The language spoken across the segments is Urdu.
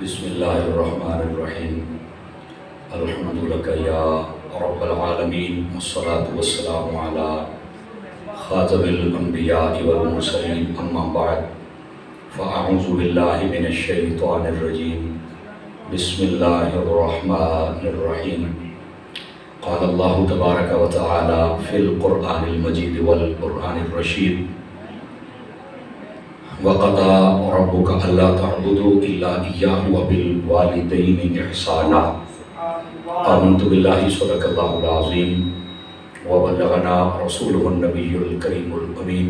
بسم اللہ الرحمن الرحیم الحمد لک یا رب العالمین والصلاة والسلام علی خاتم الانبیاء والمرسلین اما بعد فاعوذ باللہ من الشیطان الرجیم بسم اللہ الرحمن الرحیم قال اللہ تبارک و تعالی فی القرآن المجید والقرآن الرشید وَقَضَىٰ رَبُّكَ أَلَّا تَعْبُدُوا إِلَّا إِيَّاهُ وَبِالْوَالِدَيْنِ إِحْسَانًا آمنت باللہ صدق اللہ العظیم وبلغنا رسولہ النبی الکریم الامین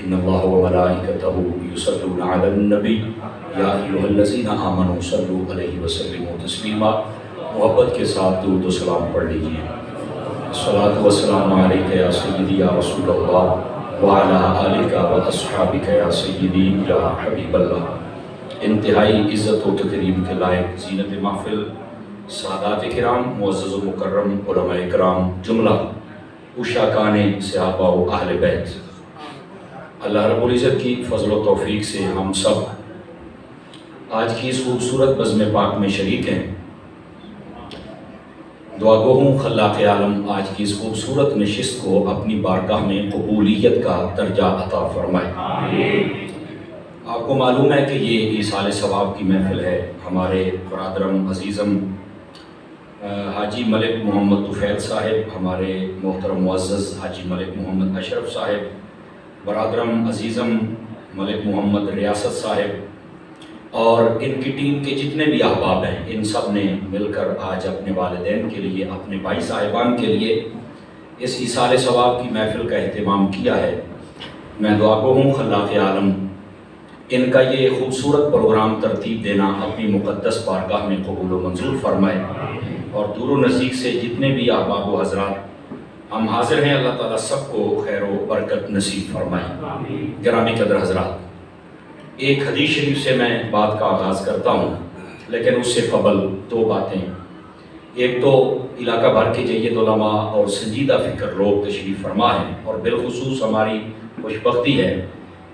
ان اللہ وملائکتہ یصلون علی النبی یا ایھا الذین آمنوا صلوا علیہ وسلموا تسلیما۔ محبت کے ساتھ درود و سلام پڑھ لیجیے۔ الصلاۃ والسلام علیک یا سیدی یا رسول اللہ وعلی آلک و اصحابک یا سیدی یا حبیب اللہ۔ انتہائی عزت و تکریم کے لائق زینت محفل سادات کرام، معزز و مکرم علماء کرام، جملہ عشاقان صحابہ و اہل بیت، اللہ رب العزت کی فضل و توفیق سے ہم سب آج کی اس خوبصورت بزم پاک میں شریک ہیں۔ دعا گو ہوں خلاق عالم آج کی اس خوبصورت نشست کو اپنی بارگاہ میں قبولیت کا درجہ عطا فرمائے۔ آپ کو معلوم ہے کہ یہ ایصال ثواب کی محفل ہے۔ ہمارے برادرم عزیزم حاجی ملک محمد طفیل صاحب، ہمارے محترم معزز حاجی ملک محمد اشرف صاحب، برادرم عزیزم ملک محمد ریاست صاحب اور ان کی ٹیم کے جتنے بھی احباب ہیں، ان سب نے مل کر آج اپنے والدین کے لیے، اپنے بھائی صاحبان کے لیے اس ایصال ثواب کی محفل کا اہتمام کیا ہے۔ میں دعا گو ہوں خلاق عالم ان کا یہ خوبصورت پروگرام ترتیب دینا اپنی مقدس بارگاہ میں قبول و منظور فرمائے، اور دور و نزدیک سے جتنے بھی احباب و حضرات ہم حاضر ہیں، اللہ تعالیٰ سب کو خیر و برکت نصیب فرمائے۔ گرامی قدر حضرات، ایک حدیث شریف سے میں بات کا آغاز کرتا ہوں، لیکن اس سے قبل دو باتیں۔ ایک تو علاقہ بھر کے جید علماء اور سنجیدہ فکر لوگ تشریف فرما ہیں، اور بالخصوص ہماری خوش بختی ہے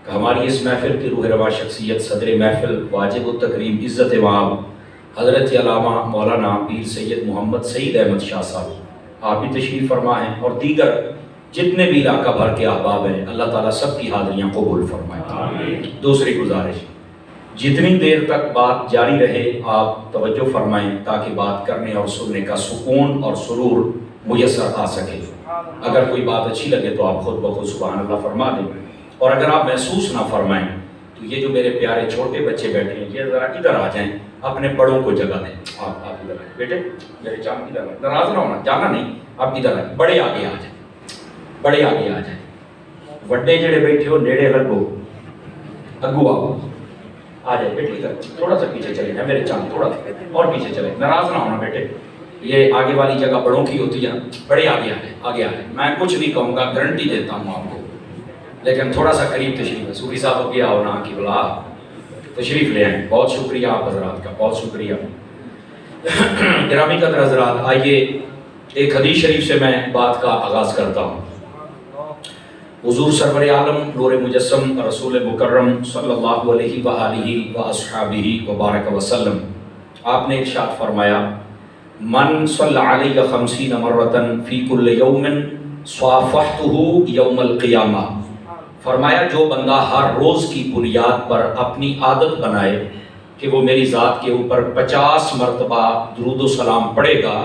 کہ ہماری اس محفل کی روح رواں شخصیت صدر محفل واجب التکریم عزت مآب حضرت علامہ مولانا پیر سید محمد سعید احمد شاہ صاحب آپ بھی تشریف فرما ہیں، اور دیگر جتنے بھی علاقہ بھر کے احباب ہیں، اللہ تعالیٰ سب کی حاضریاں قبول فرمائے۔ دوسری گزارش، جتنی دیر تک بات جاری رہے آپ توجہ فرمائیں تاکہ بات کرنے اور سننے کا سکون اور سرور میسر آ سکے۔ اگر کوئی بات اچھی لگے تو آپ خود بخود سبحان اللہ فرما دیں، اور اگر آپ محسوس نہ فرمائیں تو یہ جو میرے پیارے چھوٹے بچے بیٹھے ہیں یہ ذرا ادھر آ جائیں، اپنے بڑوں کو جگہ دیں۔ آپ ادھر آئیں بیٹے، میرے چاند ادھر آئیں، ناراض نہ ہونا، جانا نہیں، آپ ادھر آئیں، بڑے آگے آ جائیں، بڑے آگے آ جائیں، وڈے جڑے بیٹھے ہو نیڑے لگو، اگو آؤ، آ جائے بیٹے ادھر، تھوڑا سا پیچھے چلے ہیں میرے چاند، تھوڑا سا اور پیچھے چلے، ناراض نہ ہونا بیٹے، یہ آگے والی جگہ بڑوں کی ہوتی ہے، بڑے آگے آ جائیں، آگے آ جائیں۔ میں کچھ نہیں کہوں گا، گارنٹی دیتا ہوں آپ کو، لیکن تھوڑا سا قریب تشریف ہے۔ صوفی صاحب ابھی آؤ نا کی بلا تشریف لے آئیں۔ بہت شکریہ آپ حضرات کا، بہت شکریہ۔ گرامی قدر حضرات، آئیے ایک حدیث شریف سے میں بات کا آغاز کرتا ہوں۔ حضور سرور عالم نور مجسم رسول مکرم صلی اللہ علیہ وآلہ واصحابہ وبارک وسلم آپ نے ارشاد فرمایا، من صلی علیہ 50 مرۃ فی کل یوم صافحتہ یوم القیامہ، فرمایا جو بندہ ہر روز کی بنیاد پر اپنی عادت بنائے کہ وہ میری ذات کے اوپر 50 مرتبہ درود و سلام پڑھے گا،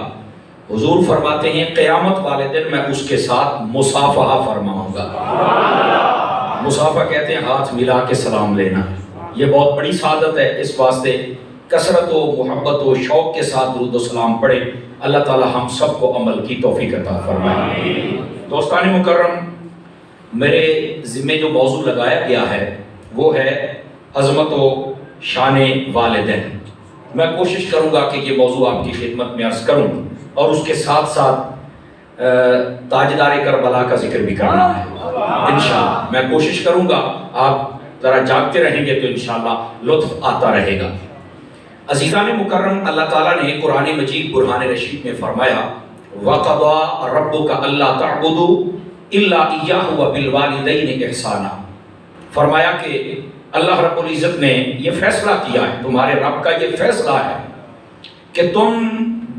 حضور فرماتے ہیں قیامت والے دن میں اس کے ساتھ مصافحہ فرماؤں گا۔ مصافحہ کہتے ہیں ہاتھ ملا کے سلام لینا، یہ بہت بڑی سعادت ہے، اس واسطے کثرت و محبت و شوق کے ساتھ درود و سلام پڑھیں۔ اللہ تعالی ہم سب کو عمل کی توفیق عطا فرمائے۔ دوستان مکرم، میرے ذمہ جو موضوع لگایا گیا ہے وہ ہے عظمت و شان والدین۔ میں کوشش کروں گا کہ یہ موضوع آپ کی خدمت میں عرض کروں، اور اس کے ساتھ ساتھ تاجدار کربلا کا ذکر بھی کرنا ہے انشاءاللہ۔ میں کوشش کروں گا، آپ ذرا جاگتے رہیں گے تو انشاءاللہ لطف آتا رہے گا۔ عزیزان مکرم، اللہ تعالیٰ نے قرآن مجید برہان رشید میں فرمایا، وَقَضَىٰ رَبُّكَ أَلَّا تَعْبُدُوا إِلَّا إِيَّاهُ وَبِالْوَالِدَيْنِ إِحْسَانًا، فرمایا کہ اللہ رب العزت نے یہ فیصلہ کیا ہے، تمہارے رب کا یہ فیصلہ ہے کہ تم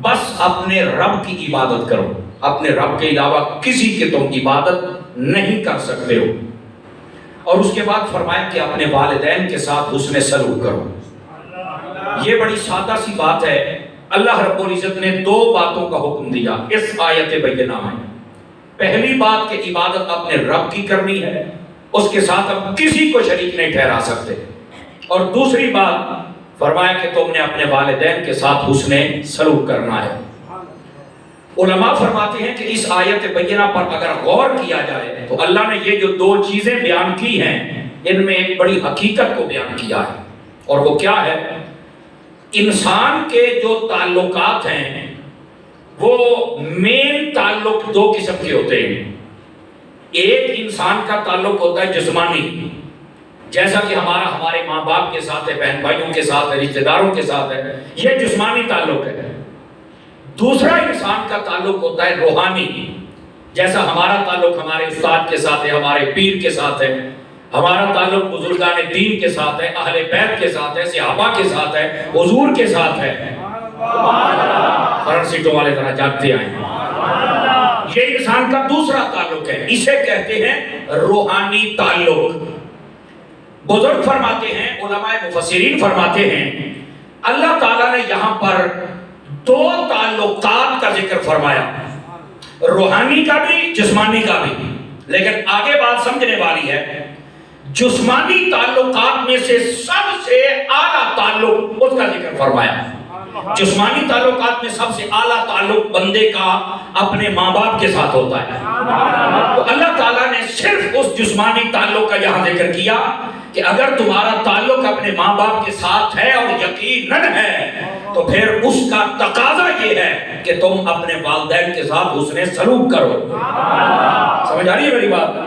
بس اپنے رب کی عبادت کرو، اپنے رب کے علاوہ کسی کی تم عبادت نہیں کر سکتے ہو۔ اور اس کے بعد فرمایا کہ اپنے والدین کے ساتھ حسن سلوک کرو۔ یہ بڑی سادہ سی بات ہے، اللہ رب العزت نے دو باتوں کا حکم دیا اس آیت بینہ میں۔ پہلی بات کہ عبادت اپنے رب کی کرنی ہے، اس کے ساتھ ہم کسی کو شریک نہیں ٹھہرا سکتے، اور دوسری بات فرمایا کہ تم نے اپنے والدین کے ساتھ حسن سلوک کرنا ہے۔ علماء فرماتے ہیں کہ اس آیت بینہ پر اگر غور کیا جائے تو اللہ نے یہ جو دو چیزیں بیان کی ہیں ان میں ایک بڑی حقیقت کو بیان کیا ہے، اور وہ کیا ہے؟ انسان کے جو تعلقات ہیں وہ مین تعلق دو قسم کے ہوتے ہیں۔ ایک انسان کا تعلق ہوتا ہے جسمانی، جیسا کہ ہمارے ماں باپ کے ساتھ ہے، بہن بھائیوں کے ساتھ ہے، رشتہ داروں کے ساتھ ہے، یہ جسمانی تعلق ہے۔ دوسرا انسان کا تعلق ہوتا ہے روحانی، جیسا ہمارا تعلق ہمارے استاد کے ساتھ ہے، ہمارے پیر کے ساتھ ہے، ہمارا تعلق بزرگان دین کے ساتھ ہے، اہل بیت کے ساتھ ہے، صحابہ کے ساتھ ہے، حضور کے ساتھ ہے۔ فرنٹ سیٹوں والے ذرا جاگتے آئیں۔ یہ انسان کا دوسرا تعلق ہے، اسے کہتے ہیں روحانی تعلق۔ بزرگ فرماتے ہیں، علماء مفسرین فرماتے ہیں، اللہ تعالیٰ نے یہاں پر دو تعلقات کا ذکر فرمایا، روحانی کا بھی جسمانی کا بھی، لیکن آگے بات سمجھنے والی ہے۔ جسمانی تعلقات میں سے سب سے اعلیٰ تعلق اس کا ذکر فرمایا۔ جسمانی تعلقات میں سب سے اعلیٰ تعلق بندے کا اپنے ماں باپ کے ساتھ ہوتا ہے، تو اللہ تعالیٰ نے صرف اس جسمانی تعلق کا یہاں ذکر کیا کہ اگر تمہارا تعلق اپنے ماں باپ کے ساتھ ہے اور یقیناً ہے تو پھر اس کا تقاضا یہ ہے کہ تم اپنے والدین کے ساتھ حسن سلوک کرو۔ سمجھ آ رہی ہے میری بات؟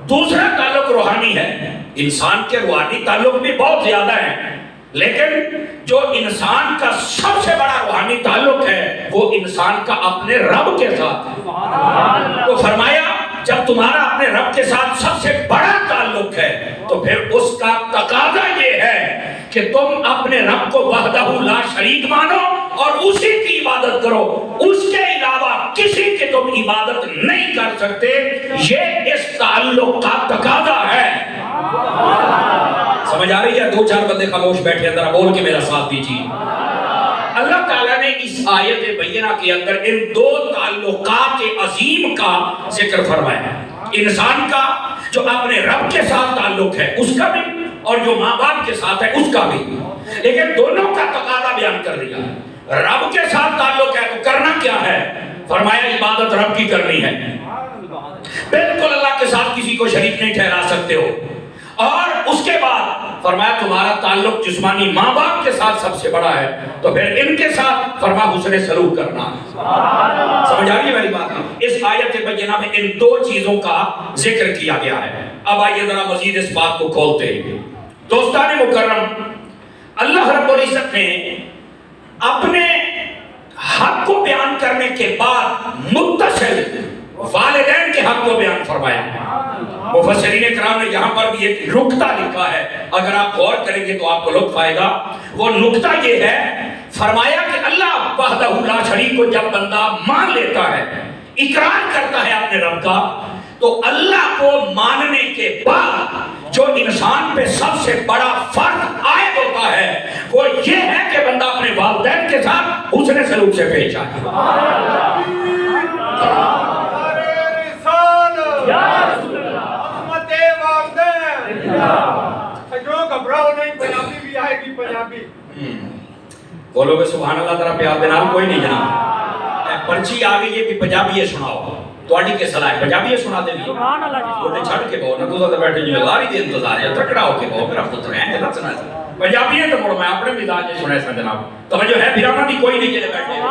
دوسرا تعلق روحانی ہے۔ انسان کے روحانی تعلق بھی بہت زیادہ ہیں، لیکن جو انسان کا سب سے بڑا روحانی تعلق ہے وہ انسان کا اپنے رب کے ساتھ ہے۔ تو فرمایا جب تمہارا اپنے رب کے ساتھ سب سے بڑا تعلق ہے تو پھر اس کا تقاضا یہ ہے کہ تم اپنے رب کو وحدہ لا شریک مانو اور اسی کی عبادت کرو، اس کے علاوہ کسی کی تم عبادت نہیں کر سکتے۔ یہ اس تعلق کا تقاضا ہے۔ سمجھ آ رہی ہے؟ دو چار بندے خاموش بیٹھے، ذرا بول کے میرا ساتھ دیجیے۔ اللہ تعالیٰ نے اس آیت بینہ کے اندر ان دو تعلقات عظیم کا ذکر فرمایا، انسان کا جو اپنے رب کے ساتھ تعلق ہے اس کا بھی، اور جو ماں باپ کے ساتھ ہے اس کا بھی، لیکن دونوں کا تقاضا بیان کر دیا۔ رب کے ساتھ تعلق ہے تو کرنا کیا ہے؟ فرمایا عبادت رب کی کرنی ہے، بالکل اللہ کے ساتھ کسی کو شریک نہیں ٹھہرا سکتے ہو۔ اور اس کے بعد فرمایا تمہارا تعلق جسمانی ماں باپ کے ساتھ سب سے بڑا ہے تو پھر ان کے ساتھ فرما حسن سلوک کرنا۔ سمجھ آ رہی ہے میری بات؟ اس آیت بینہ میں ان دو چیزوں کا ذکر کیا گیا ہے۔ اب آئیے ذرا مزید اس بات کو کھولتے ہیں۔ دوستان مکرم، اللہ رب العزت نے اپنے حق کو بیان کرنے کے بعد متصل والدین کے حق کو بیان فرمایا۔ مفسرین کرام نے یہاں پر بھی ایک نکتہ لکھا ہے، اگر آپ غور کریں گے تو آپ کو لطف آئے گا۔ وہ نکتہ یہ ہے، فرمایا کہ اللہ وحدہ لا شریک کو جب بندہ مان لیتا ہے، اقرار کرتا ہے اپنے رب کا، تو اللہ کو ماننے کے بعد جو انسان پہ سب سے بڑا فرض عائد ہوتا ہے وہ یہ ہے کہ بندہ اپنے والدین کے ساتھ حسن سلوک سے پیش آئے۔ بولو گے سبحان اللہ ذرا پیار دینا، کوئی نہیں جناب پرچی آ گئی ہے کہ پنجابی سناؤ، تواڈی کے صلاح ہے پنجابی سنا دے دی اوٹے چھڑ کے بہو نہ تو بیٹھے جو لاری دے انتظار ہے تکڑا ہو کے بہو میرا پتر ہے جناب سنا پنجابی ہے تو مڑ میں اپنے مزاج سے سنے سا جناب توجہ ہے بھراواں دی کوئی نہیں جڑے بیٹھے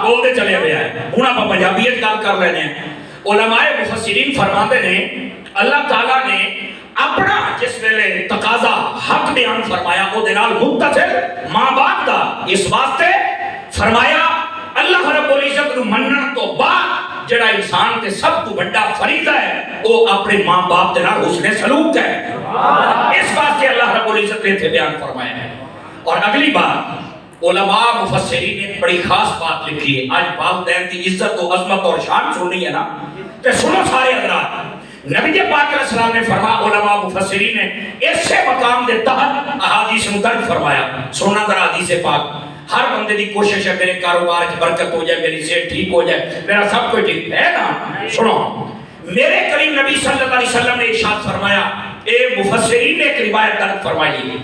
بولتے چلے ہوئے ہیں۔ ہن آپ پنجابیت گل کر لینے ہیں۔ علماء مفسرین فرماتے ہیں اللہ تعالیٰ نے اپنا جس ویلے تقاضا حق بیان فرمایا وہ دنال متصل ماں باپ دا، اس واسطے فرمایا اللہ رب العزت نو منن تو بعد جڑا انسان تے سب تو بڑا فریضہ ہے وہ اپنے ماں باپ دے نال حسن سلوک ہے. اس واسطے اللہ رب العزت نے تھے بیان فرمایا ہے. اور اگلی بات علماء مفسرین نے بڑی خاص بات لکھی ہے. آج والدین کی عزت و عظمت اور شان سننی ہے نا تو سنو سارے حضرات. نبی پاک علیہ السلام نے فرمایا علماء مفسرین نے ایسے مقام دے تحت احادیث مدرج فرمایا. سننا ذرا حدیث پاک. ہر بندے دی کوشش ہے میرے کاروبار کی برکت ہو جائے, میری صحت ٹھیک ہو جائے, میرا سب کچھ ٹھیک ہے نا. سنو میرے کریم نبی صلی اللہ علیہ وسلم نے ارشاد فرمایا, اے مفسرین نے ایک روایت درج فرمائی.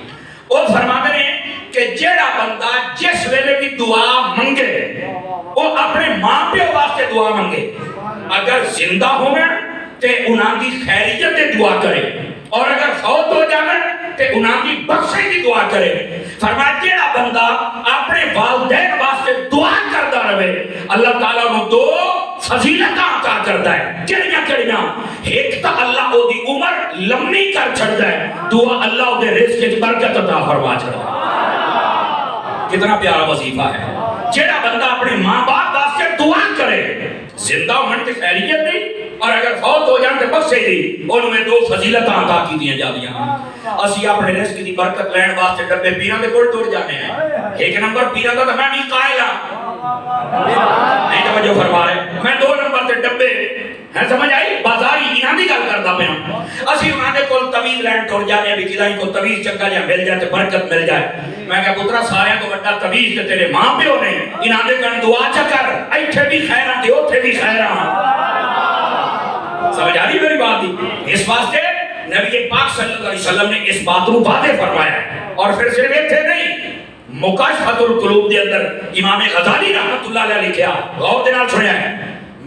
وہ فرماتے ہیں کہ جیڑا بندہ جس ویلے بھی دعا منگے وہ اپنے ماں پیو واسطے دعا منگے, اگر زندہ ہو گئے تے انہاں دی خیریت دے دعا کرے, اور اگر فوت ہو جاوے تے انہاں دی بخشش دی دعا کرے. فرمایا جیڑا بندہ اپنے والدین واسطے دعا کردا رہے اللہ تعالیٰ نو دو فضیلتاں عطا کردا ہے. کیڑیاں ایک تا اللہ او دی عمر لمبی کر چھڑدا ہے, دعا اللہ او دے رزق وچ برکت عطا فرما چھڑدا ہے. کتنا پیارا وظیفہ ہے. جیڑا بندہ اپنے ماں باپ واسطے دعا کرے, زندہ ہون تے خیریت دی, اور اگر فوت ہو جان تے بخشے دی, انہوں میں دو فضیلتاں عطا کی دیا جاندیاں. اسی اپنے رزق دی برکت لین واسطے ڈبے پیراں دے کول ٹر جانے ہیں. ایک نمبر پیراں دا تے میں نہیں قائل ہاں, نہیں توجہ فرما رہے, میں دو نمبر تے ڈبے ہے سمجھ آئی بازاری انہاں دی گل کردا پیا. اسی انہاں دے کول تویز لین ٹر جانے ہیں بھی کدائی کو تویز چنگا جہا مل جائے تے برکت مل جائے. میں کہا پترا سارے تو بڑا تویز تے تیرے ماں پیو نے, انہاں دے کن دعا چا کر, ایتھے بھی خیراں تے اوتھے بھی خیراں. سمجھ آ رہی میری بات دی. اس واسطے نبی پاک صلی اللہ علیہ وسلم نے اس بات کو واضح فرمایا. اور پھر صرف ایتھے نہیں, مکاشفۃ القلوب دے اندر امام غزالی رحمۃ اللہ علیہ لکھیا, غور دے نال سنیا ہے.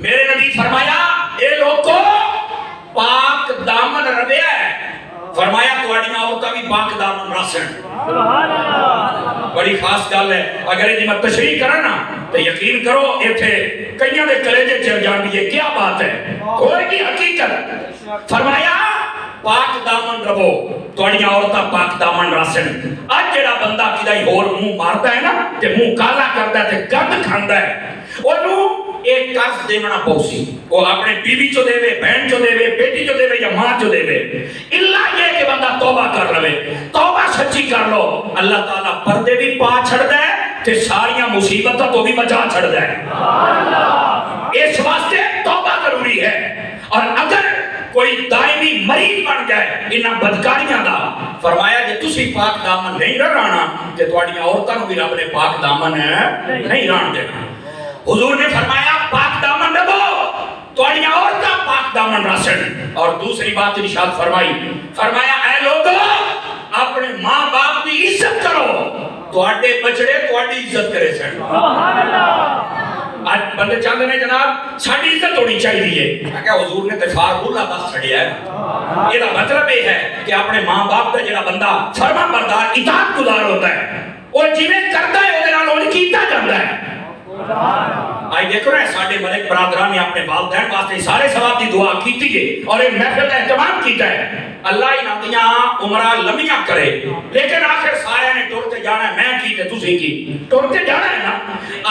میرے نبی فرمایا اے لوگو پاک دامن ربیا ہے. فرمایا تواڈیاں عورتاں بھی پاک دامن راسن. سبحان اللہ, بڑی خاص گل ہے. اگر یہ میں تشریح کرا نا تو یقین کرو ایتھے کئیاں دے کلیجے چل جان گے کیا بات ہے اور کی حقیقت. فرمایا پاک دامن رہو, تواڈیاں عورتاں پاک دامن راسن. اج جڑا بندہ کدائی ہور منہ ماردا ہے نا تے منہ کالا کردا ہے تے گند کھاندا ہے, اونوں ایک قرض دینا پوسی, وہ اپنے بیوی چو دے وے, بہن چو دے وے, بیٹی چو دے وے یا ماں چو دے وے. اللہ یہ کہ بندہ توبہ کر لوے, توبہ سچی کر لو, اللہ تعالیٰ پردے بھی پا چھڑ دے تے ساریاں مصیبتوں تو بھی بچا چھڑ دے. اس واسطے توبہ ضروری ہے. اور اگر کوئی دائمی مریض بن جائے انہاں بدکاریاں دا, فرمایا کہ تسی پاک دامن نہیں رہنا تے تواڈیاں عورتاں بھی رب نے پاک دامن نہیں رہن دینا. حضور نے فرمایا پاک دامن رہو, تواڈیاں عورتاں پاک دامن راسن. اور دوسری بات ارشاد فرمائی, فرمایا اے لوگو اپنے ماں باپ کی عزت کرو, تواڈے بچڑے تواڈی عزت کرے سن. سبحان اللہ. آج بندے چاہتے ہیں جناب ساڈی عزت ہونی چاہیے. میں کہا حضور نے فاروق اللہ دس چھڑیا ہے. یہ مطلب یہ ہے کہ اپنے ماں باپ کا جڑا بندہ فرما بردار اطاعت گزار ہوتا ہے, وہ جویں کرتا ہے وہ نال اونج کیتا جاندا ہے. آئی دیکھو نا ساڈے ملک برادران نے اپنے والدین واسطے سارے ثواب دی دعا کیتی ہے اور ایک محفل کا اہتمام کیتا ہے. اللہ انہاں دیاں عمراں لمبیاں کرے, لیکن آخر سارے نے ٹرتے جانا ہے. میں کی تے تسی کی ٹرتے جانا ہے نا.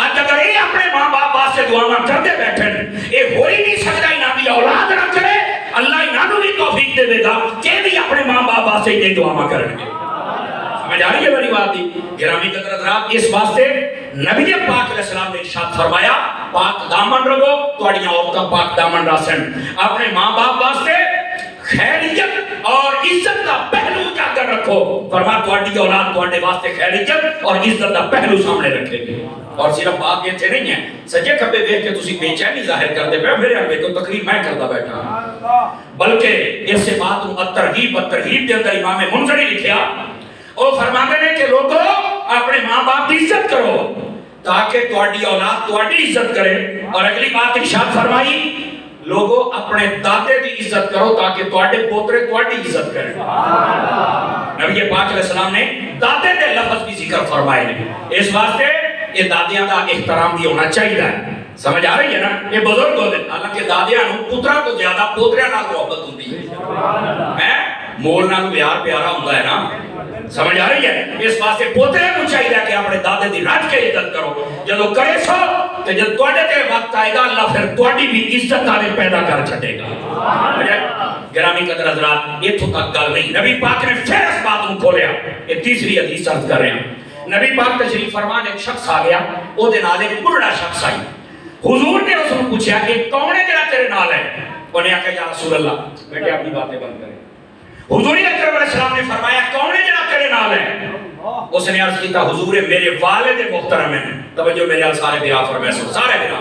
آج اگر یہ اپنے ماں باپ واسطے دعاواں کرتے بیٹھن, یہ ہو ہی نہیں سکتا انہاں دی اولاد نہ کرے. اللہ انہاں نوں بھی توفیق دے گا کہ بھی اپنے ماں باپ واسطے یہ دعاواں کرن گے. سمجھ آ رہی ہے میری بات دی گرامی قدر حضرات. اس واسطے نبی پاک علیہ السلام نے ارشاد فرمایا پاک دامن رہو, تواڈیاں عورتاں پاک دامن راسن. اپنے ماں باپ واسطے خیریت اور عزت کا پہلو جا کر رکھو. فرمایا تواڈی اولاد تواڈے واسطے خیریت اور عزت کا پہلو سامنے رکھے گی. اور صرف بات یہ تھے نہیں ہے سجے کھبے دیکھ کے تسی بے چینی ظاہر کرتے پے میرے اندر تو تقریر میں کرتا بیٹھا, بلکہ اس سے بات الترغیب دے اندر امام منذری لکھیا, وہ فرماتے ہیں کہ لوگو اپنے ماں باپ کی عزت کرو تاکہ تواڈی اولاد تواڈی عزت کرے. اور اگلی بات ارشاد فرمائی لوگو اپنے دادے دی عزت کرو تاکہ تواڈے پوترے تواڈی عزت کریں. نبی پاک علیہ السلام نے دادے دے لفظ بھی ذکر فرمائے نے. اس واسطے یہ دادیاں دا احترام بھی ہونا چاہیے. سمجھ آ رہی ہے نا, یہ بزرگ ہوتے ہیں حالانکہ دادیاں نوں پتراں تو زیادہ پوتریاں نال محبت ہوندی ہے. مول نال پیارا ہوندا ہے نا. سمجھ آ رہی ہے. اس واسطے پوترے کو چاہیے کہ اپنے دادے دی رج کے عزت کرو. جدو کرے سو تو جب توڑے تے وقت آئے گا اللہ پھر توڑی بھی عزت آنے پیدا کر چھٹے گا. گرامی قدر حضرات یہ تو تک گل نہیں. نبی پاک نے پھر اس بات کو کھولیا. یہ تیسری حدیث عرض کر رہے ہیں. نبی پاک تشریف فرمان ایک شخص آ گیا او دے نال ایک بڑا شخص آئی. حضور نے اس کو پوچھا کہ کون ہے جڑا تیرے نال ہے؟ انہیں کہا یا رسول اللہ. بیٹے اپنی باتیں بند کریں. حضور اکرم علیہ السلام نے فرمایا کون ہے جڑا تیرے نال ہے؟ اس نے عرض کیتا حضور میرے والد محترم ہیں. توجہ میرے سارے برا فرمائے سارے برا.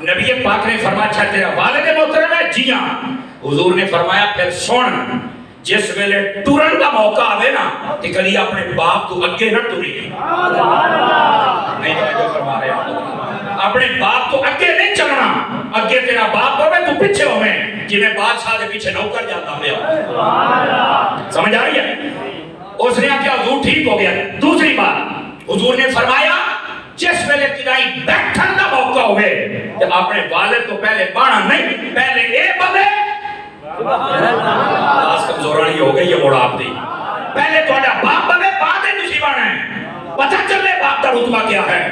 نبی پاک نے فرمایا اچھا تیرا والد محترم ہے؟ جی ہاں. حضور نے فرمایا پھر سن جس ویلے ٹورن کا موقع آوے نا کہ کلی اپنے باپ تو اگے نہ ٹوری. نہیں توجہ فرما رہے ہیں. اپنے باپ تو اگے نہیں چلنا. اگے تیرا باپ ہوئے تو پیچھے ہوئے جی میں بادشاہ دے پیچھے نوکر جاتا ہوں. سمجھ آ رہی ہے؟ اس نے کیا حضور ٹھیک ہو گیا. دوسری بات حضور نے فرمایا جس ویلے تیرائی بیٹھن کا موقع ہوئے کہ اپنے والد تو پہلے بانا نہیں پہلے اے بلے آج کمزورانی ہو گئی یہ موڑا آپ دی. پہلے تو اڈا باپ بلے بعد ہے بانا ہے پتہ چلے باپ کا رتبہ کیا ہے.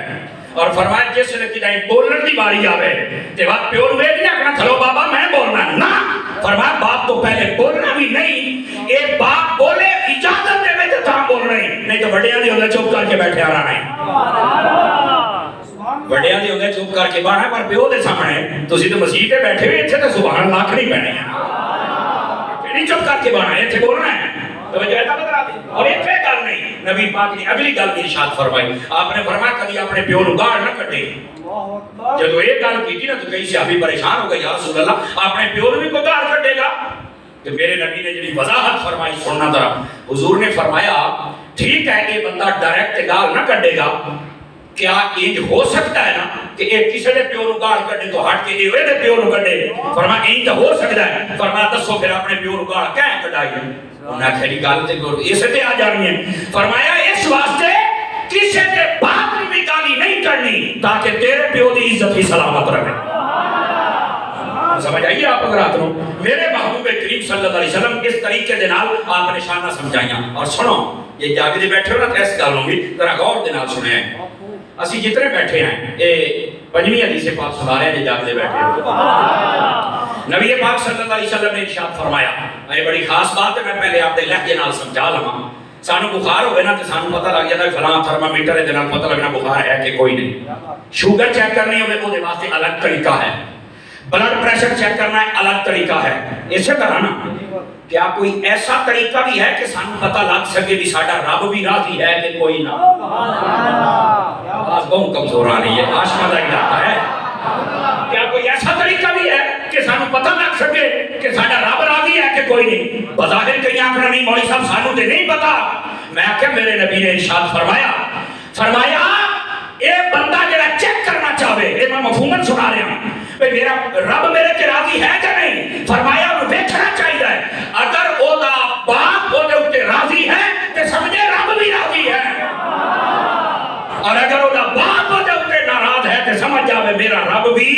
اور فرمایا جس نے تیرائی بولن دی باری آوے تے بات پیور ہوئے نہیں اکنا چلو بابا میں بولنا نا. فرمایا باپ تو پہلے بولنا بھی نہیں. ایک باپ بولے اجازت دے میں تو تھا بول رہے نہیں تو بڑیاں دی ہوگا چوپ کر کے بیٹھے آ رہا ہے. بڑیاں دی ہوگا چوپ کر کے بانا ہے پر پیو دے سامنے تو تو مسیح پہ بیٹھے ہوئے اتھے تو سبحان اللہ کھڑی پہنے ہیں. نہیں چوپ کر کے بانا ہے اتھے بولنا ہے. توجہ ایسا بدلا دی اور اتھے گل نہیں. نبی پاک نے اگلی گل کی ارشاد فرمائی. آپ نے فرمایا کبھی اپنے پیو نو گاڑ نہ کٹے. جب ایک گل کی تھی نا تو کئی صحابی پریشان ہو گئے یا رسول اللہ اپنے پیو نو بھی کوئی گاڑ کٹے گا. کہ میرے نبی نے جڑی وضاحت فرمائی سننا ذرا. حضور نے فرمایا ٹھیک ہے یہ بندہ ڈائریکٹ گال نہ کٹے گا. کیا یہ ہو سکتا ہے نا کہ ایک کسی نے پیو نو گال کٹے تو ہٹ کے ایوے دے پیو نو کٹے. فرمایا یہ تو ہو سکتا ہے. فرمایا دسو پھر اپنے پیو نو گال کہیں کٹائی. انہاں کھڑی گل تے اسے تے آ جانی ہے. فرمایا اس واسطے کسی نے باپ نے بھی گالی نہیں کرنی تاکہ تیرے پیو دی عزت ہی سلامت رہے. سمجھ آئیے آپ اگر آتنوں میرے محبوب کریم صلی اللہ علیہ وسلم اس طریقے دے نال آپ نے شانہ سمجھائیاں. اور سنو یہ جاگے دے بیٹھے ہو نا تیس گالوں بھی ذرا غور دے نال سنے ہیں. اسی جتنے بیٹھے ہیں اے پنجویں حدیث پاک سنا رہے ہیں جاگے دے بیٹھے ہو. نبی پاک صلی اللہ علیہ وسلم نے ارشاد فرمایا یہ بڑی خاص بات ہے میں پہلے آپ دے لہجے نال سمجھا لواں. سانو بخار ہوئے نا تو سانو پتہ لگ جاتا ہے فلاں تھرمامیٹر ہے دے پتہ لگنا بخار ہے کہ کوئی نہیں. شوگر چیک کرنی ہوئے وہ دے واسطے الگ طریقہ ہے. بلڈ پریشر چیک کرنا ہے الگ طریقہ ہے. اسی طرح نا کیا کوئی ایسا طریقہ بھی ہے کہ سانو پتہ لگ سکے بھی ساڈا رب بھی راضی ہے کہ کوئی نہ. آج بہت کمزور آ رہی ہے آشما کا علاقہ ہے. کیا کوئی ایسا طریقہ بھی ہے کہ سانو پتہ لگ سکے کہ ساڈا رب راضی ہے کہ کوئی نہیں. بظاہر کہیں آنکھنا نہیں مولوی صاحب سانو تے نہیں پتا. میں کہ میرے نبی نے ارشاد فرمایا اے بندہ جڑا چیک کرنا چاہے اے میں مفہوماً سنا رہا ہوں کہ میرا رب میرے کے راضی ہے کہ نہیں. فرمایا انہوں دیکھنا چاہیے اگر او دا باپ او دے اتے راضی ہے تو سمجھے رب بھی راضی ہے. اور اگر او دا باپ او دے اتے ناراض ہے تو سمجھ جاوے میرا رب بھی.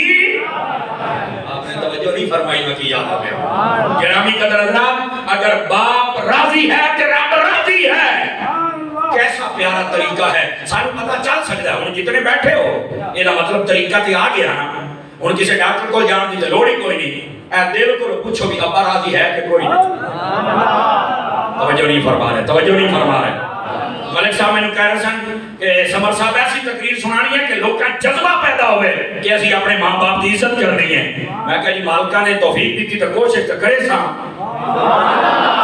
آپ نے توجہ نہیں فرمائی میں کی یاد آ گیا. گرامی قدر حضرات اگر باپ راضی ہے تو رب راضی ہے. کیسا پیارا طریقہ ہے. سانو پتہ چل سکتا ہے ہن جتنے بیٹھے ہو یہ مطلب طریقہ تے آ گیا نا. ہن کسی ڈاکٹر کو جان دی لوڑ ہی کوئی نہیں. اے دل کو پوچھو بھی ابا راضی ہے کہ کوئی نہیں. توجہ نہیں فرما رہے. ملک صاحب میں کہہ رہے سن کہ سمر صاحب ایسی تقریر سنانی ہے کہ لوگ کا جذبہ پیدا ہوئے کہ اسی اپنے ماں باپ کی عزت کرنی ہے. میں کہا جی مالکہ نے توفیق دی تھی تو کوشش تو کرے سا.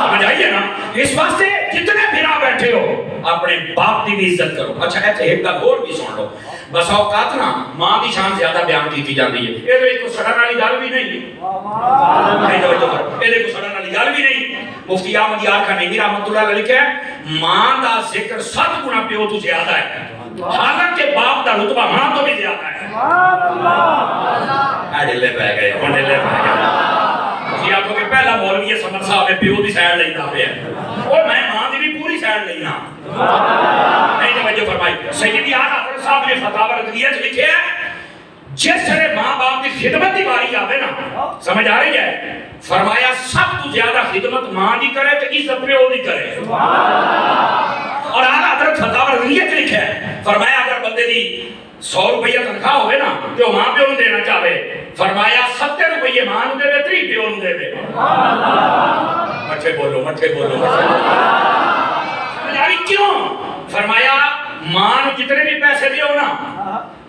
سمجھ آئیے نا. اس واسطے جتنے بھیرا بیٹھے ہو اپنے باپ کی بھی عزت کرو. اچھا ایسے ایک گل اور بھی سن لو. بس اوقات نا ماں کی شان زیادہ بیان کی جاتی ہے. یہ تو کوئی سڑن والی گل بھی نہیں. یہ کوئی سڑن والی گل بھی نہیں. مفتی احمد یار خانیوی رحمۃ اللہ علیہ لکھا ہے ماں دا ذکر 7 گنا پیو تو زیادہ ہے حالانکہ باپ دا رتبہ ماں تو بھی زیادہ ہے. ڈلے پہ گئے آپ کو کہ پہلا مولوی سمر صاحب پیو دی سائڈ لینا پہ ہے اور میں ماں دی بھی پوری سائڈ لینا. نہیں توجہ فرمائی. سیدی اعلیٰ حضرت صاحب نے فتاوی رضویہ لکھے ہے جس طرح ماں باپ کی خدمت کی باری آوے نا سمجھ آ رہی ہے. فرمایا سب تو زیادہ خدمت ماں دی کرے تو عزت پیو دی کرے. اور اعلیٰ حضرت فتاوی رضویہ لکھے ہے فرمایا اگر بندے بندے دی 100 روپیہ تنخواہ ہوئے نا تو ماں پیو نوں دینا چاہے فرمایا 70 روپیے ماں نوں دے 30 پیو نوں دے مٹھے بولو کیوں فرمایا ماں نوں جتنے بھی پیسے دیو نا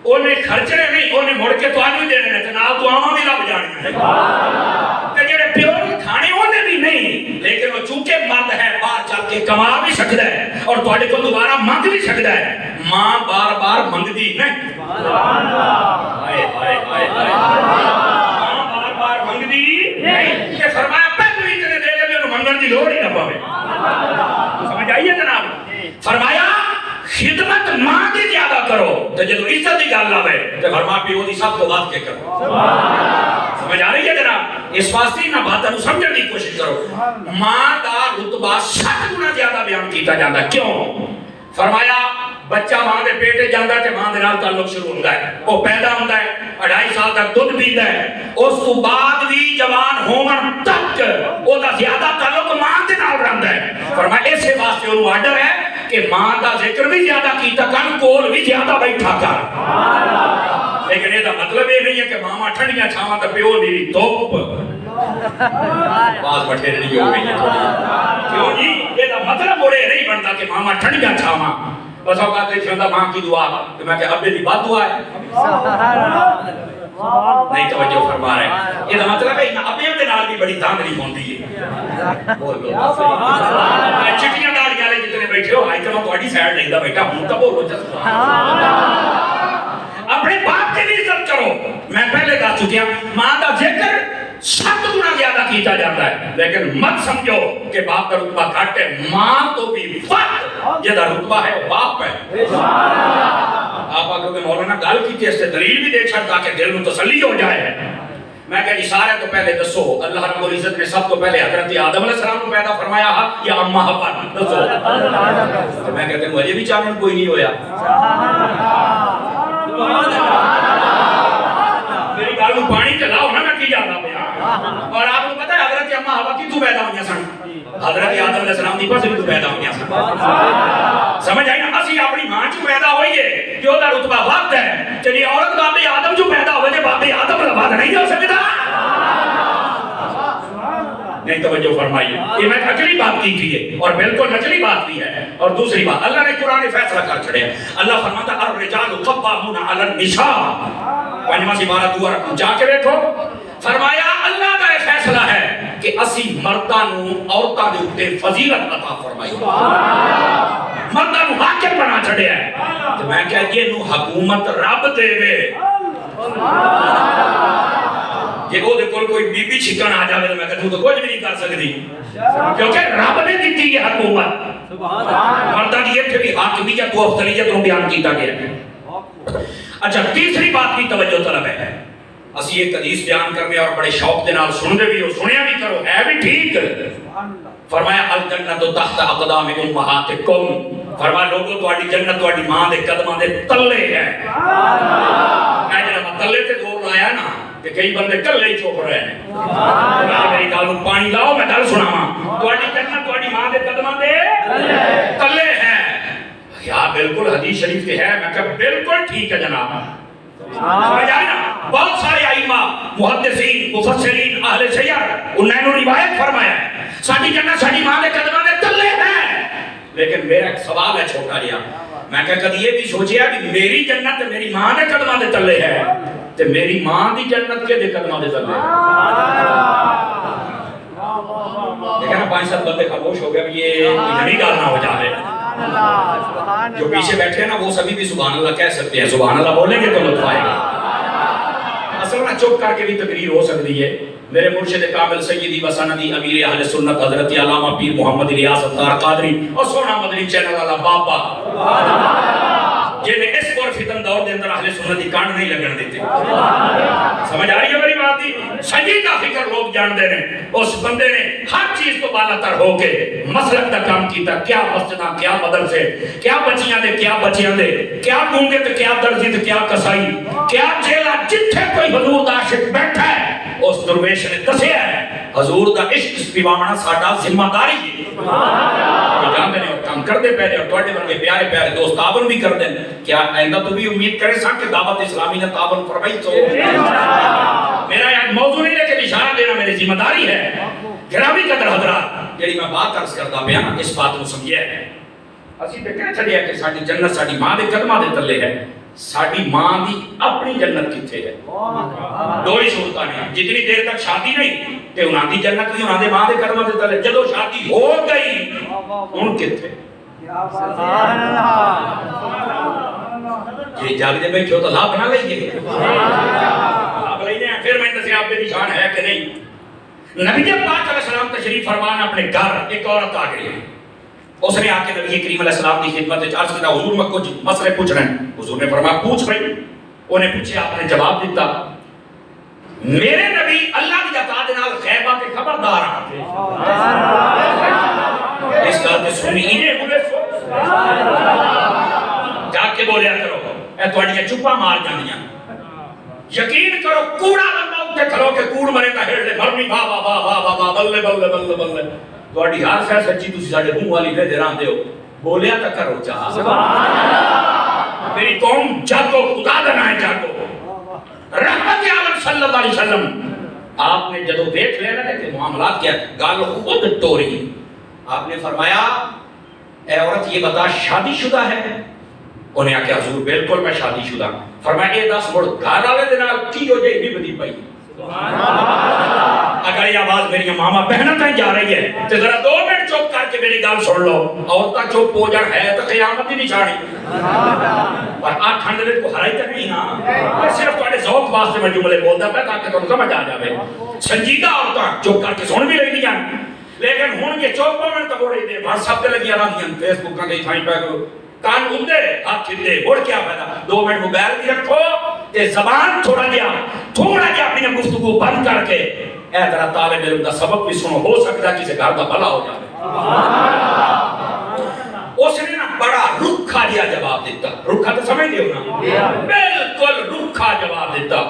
انہیں خرچنے نہیں انہیں مڑ کے تانوں دینے نے تے نال دعاواں بھی لب جانیاں تے جڑے پیو نوں کھانے انہیں بھی نہیں لیکن وہ چونکہ مرد ہے باہر چل کے کما بھی سکتا ہے اور تواڈے کول دوبارہ منگ بھی سکتا ہے ماں بار بار منگدی نہیں ہائے ہائے ہائے ماں بار بار منگدی نہیں کہ فرمایا پہلو اتنے دے دے انہوں منگن دی لوڑ ہی نہ پاوے سمجھ آئیے جناب فرمایا خدمت ماں دی زیادہ کرو تو جدو عزت دی گل آوے تو فرما پیو دی سب کو بات کے کرو سمجھ آ رہی ہے جناب اس واسطے نہ باتوں سمجھنے کی کوشش کرو ماں دا رتبہ 7 گنا زیادہ بیان کیتا جاتا کیوں فرمایا بچہ ماں دے پیٹے جاندا تے ماں دے نال تعلق شروع ہوندا ہے وہ پیدا ہوندا ہے 2.5 سال تک دودھ پیندا ہے اس تو بعد بھی جوان ہون تک او دا زیادہ تعلق ماں دے نال رہندا ہے فرمایا اسی واسطے اونوں آرڈر ہے کہ ماں دا ذکر بھی زیادہ کیتا کر کول بھی زیادہ بیٹھا کر لیکن یہ دا مطلب یہ نہیں ہے کہ ماما ٹھنڈیاں چھاواں تے پیو دی دھوپ باز بٹھے نہیں ہو گئی کیوں جی یہ دا مطلب اوڑے نہیں بنتا کہ ماما ٹھنڈیاں چھاواں بس اوقات دیکھ ہوندا ماں کی دعا تو میں کہ ابے دی بات دعا ہے نہیں توجہ فرما رہے یہ دا مطلب ہے ابے دے نال بھی بڑی دھاندلی ہوندی ہے بولو چٹیاں داڑیاں والے جتنے بیٹھے ہو آئی تو میں تہاڈی سائیڈ نہیں دا بیٹا ہوں تو بولو اپنے باپ کی بھی عزت کرو میں پہلے کہا چکیا ماں دا ذکر 7 گنا زیادہ کیتا جاتا ہے لیکن مت سمجھو کہ باپ کا رتبہ گھٹ ہے ماں تو بھی فرق جدا رتبہ ہے وہ باپ ہے آپ آگے کہ مولانا گل کی اس سے دلیل بھی دیکھ سکتا کہ دل میں تسلی ہو جائے میں کہا اشارہ تو پہلے دسو اللہ رب العزت نے سب کو پہلے حضرت آدم علیہ السلام کو پیدا فرمایا یا اما حوا دسو تو میں کہتے ہیں مجھے بھی چاہنے کوئی نہیں ہویا میری گال میں پانی چلاؤ نا میں کی جاتا پیا اور آپ کو پتا ہے حضرت اما حوا کی تو پیدا ہوئی سن حضرت آدم علیہ السلام دی پاس بھی تو پیدا ہوئی سن سمجھ آئی نا اسی اپنی ماں چ پیدا ہوئیے کہ وہ رتبہ وقت ہے چلیے عورت بابے آدم جو پیدا ہوئے تھے بابے آدم رباد نہیں ہو سکتا نہیں توجہ فرمائیے یہ میں نچلی بات کی تھی اور بالکل نچلی بات بھی ہے اور دوسری بات اللہ نے قرآن فیصلہ کر چھڑے اللہ فرماتا الرجال قوامون علی النساء پنجواں سپارہ دوبارہ جا کے دیکھو فرمایا اللہ کا فیصلہ ہے کہ اسی مرداں نوں عورتاں دے اوپر فضیلت عطا فرمائی مرداں نوں حاکم بنا چھڑیا ہے تو میں کہہ یہ نوں حکومت رب دے وے کہ وہ دے کوئی بی بی چھکن آ جاوے تو میں کہتا ہوں تو کچھ بھی نہیں کر سکتی کیونکہ رب نے دیتی یہ حکومت مردہ کی ایک بھی حاکمیت و افضلیت کو بیان کیتا گیا اچھا تیسری بات کی توجہ طلب ہے اسی ایک حدیث بیان کرنے اور بڑے شوق دے نال سن دے بھی ہو سنیا بھی کرو ہے بھی ٹھیک فرمایا الجنت تحت اقدام امہاتکم فرمایا لوگوں تواڈی جنت تواڈی ماں دے قدماں دے تلے ہے میں جناب تلے تے زور لایا نا کہ کئی بندے کلے ہی چوک رہے ہیں میری گل پانی لاؤ میں گل سناواں تواڈی جنت تواڈی ماں دے قدماں دے تلے ہے یا بالکل حدیث شریف کے ہے میں کہا بالکل ٹھیک ہے جناب سمجھ آئے نا بہت سارے ائمہ محدثین مفسرین اہل سیر انہوں نے روایت فرمایا ہے ساڈی جنت ساڈی ماں دے قدماں دے تلے ہیں لیکن میرا ایک سوال ہے چھوٹا جہا میں کہا کبھی یہ بھی سوچیا کہ میری جنت میری ماں دے قدماں دے تلے ہے تے میری ماں دی جنت کے دے قدماں دے تلے دیکھیں نا 5-7 بندے خاموش ہو گئے یہ نہیں گال نہ ہو جائے جو پیچھے بیٹھے ہیں نا وہ سبھی بھی سبحان اللہ کہہ سکتے ہیں سبحان اللہ بولیں گے تو لطف آئے گا اصل میں چپ کر کے بھی تقریر ہو سکتی ہے میرے مرشد کامل سیدی و سندی امیر اہل سنت حضرت علامہ پیر محمد الیاس اتار قادری اور سونا مدنی چینل والا بابا جنہیں اس پر فتن دور دے اندر اہل سنت کی کانڈ نہیں لگن دیتے سمجھ آ رہی ہے میری بات دی سنجیدہ فکر لوگ جان دے رہے اس بندے نے ہر چیز کو بالا تر ہو کے مسلک کا کام کیتا کیا مسجدہ کیا مدرسے کیا بچیاں دے کیا بچیاں دے کیا گونگے تے کیا درزی تے کیا کسائی کیا جیلہ جتھے کوئی حضور دا عاشق بیٹھا ہے اس درویش نے دسیا ہے حضور دا عشق پیوانا ساڈا ذمہ داری ہے جانتے ہیں اور کام تعاون کر دے پہلے اور تواڈے ورگے پیارے پیارے دوست تعاون بھی کر دیں. کیا آئندہ تو بھی امید کرے سا کہ دعوت اسلامی نے تعاون فرمائی تو میرا یہ موضوع نہیں لیکن اشارہ دینا میری ذمہ داری ہے. گرامی قدر حضرات جڑی میں بات عرض کردا پیا اس بات کو سمجھیا ہے. اسی تے کہہ چھڈیا کہ ساڈی جنت ساڈی ماں دے قدماں دے تلے ہے. ساڈی ماں دی اپنی جنت کتھے ہے؟ دو ہی صورتاں ہیں. جتنی دیر تک شادی نہیں تے انہاں دی جنت بھی انہاں دے ماں دے قدماں دے تلے. جدوں شادی ہو گئی ہن کتھے؟ سبحان اللہ. یہ جاگ دے بیٹھے ہو تو لابھ نہ لئیے. لابھ لئیے ہیں. پھر میں دسیا آپ پہ نشان ہے کہ نہیں. نبی پاک علیہ السلام تشریف فرمان اپنے گھر ایک عورت آ گئی ہے. اس نے آ کے نبی کریم علیہ السلام کی خدمت میں عرض کیا حضور میں کچھ مسئلے پوچھ رہے ہیں. حضور نے فرمایا پوچھ بھائی. انہیں پوچھے آپ نے جواب دیتا میرے نبی اللہ کی عطا دے نال غیبہ کے خبردار ہیں. اس گل تے سنی انہیں بولے جا کے بولیا کرو اے تواڈیاں چپا مار جاندیاں. یقین کرو کوڑا بندہ اٹھے کھلو کہ کوڑ مرے تا ہڑ دے مرنی واہ واہ واہ واہ واہ بلے بلے بلے بلے. تواڈی ہر شے سچی تسی ساڈے منہ والی دے راندے ہو. بولیا تا کرو چا سبحان اللہ. میری قوم جاگو خدا دا نام جاگو. رحمت عالم صلی اللہ علیہ وسلم آپ نے جدو دیکھ لیا نا کہ معاملات کیا گال خود ٹوری. آپ نے فرمایا اے عورت یہ بتا شادی شدہ ہے؟ انہیں آکے حضور بالکل میں شادی شدہ. فرمایا اے دس مڑ گھر والے دے نال کی ہو جائے بھی بدی پئی. اگر یہ آواز میری ماما بہنوں تک جا رہی ہے تو ذرا 2 منٹ چپ کر کے میری گل سن لو. عورتاں چپ ہو جان ہے تو قیامت ہی نہیں چھاڑی. پر آٹھ ہنڈریڈ کو ہرائی تک نہیں نا. صرف تواڈے ذوق واسطے میں جملے بولدا پیا تاکہ تانوں سمجھ آ جاوے. سنجیدہ عورتاں چپ کر کے سن بھی رہی ہیں لیکن ہن یہ چپ ہونے تک ہو رہی دے واٹس ایپ تے لگی رہندیاں فیس بک تے تھائی پہ کان اندے ہاتھ کھدے اور کیا فائدہ. 2 منٹ موبائل بھی رکھو تے زبان تھوڑا جہا اپنی گفتگو بند کر کے اے ذرا طالب علم دا سبق بھی سنو. ہو سکتا کسی گھر دا بھلا ہو جائے. اس نے نا بڑا رکھا جہا جواب دیتا. رکھا تو سمجھ دیو نا بالکل رکھا جواب دیتا.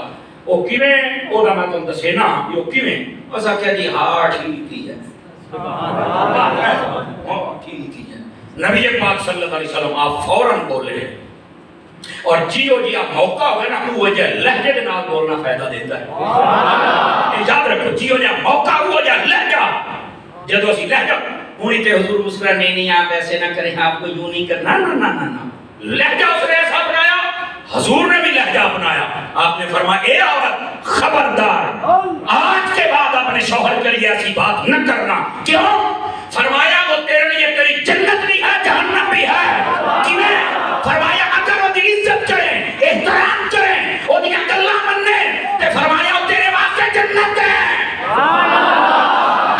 وہ کیویں او دا میں تانوں دسے نا یہ کیویں. اسا کہیا جی ہاں ٹھیک ہی ہے. ٹھیک ہی ہے. نبی پاک صلی اللہ علیہ وسلم آپ فوراً بولے اور جیو جی آپ موقع ہوئے نا وہ جے لہجے دے نال بولنا فائدہ دیتا ہے. یاد رکھو جیو جی آپ موقع ہوا جا لہجہ جدو اسی لہجہ ہونی تے حضور مسکرا نہیں آپ ایسے نہ کریں آپ کو یوں نہیں کرنا. نا نا نا نا لہجہ اس نے ایسا بنایا. حضور نے بھی لہجہ اپنایا. آپ نے فرمایا اے عورت خبردار آج کے بعد اپنے شوہر کے لیے ایسی بات نہ کرنا. کیوں؟ فرمایا وہ تیرے لیے تیری جنت نہیں ہے جہنم بھی ہے. کیوں؟ فرمایا اگر وہ دی عزت کریں احترام کریں وہ دی گلاں مننے تے فرمایا وہ تیرے واسطے جنت ہے.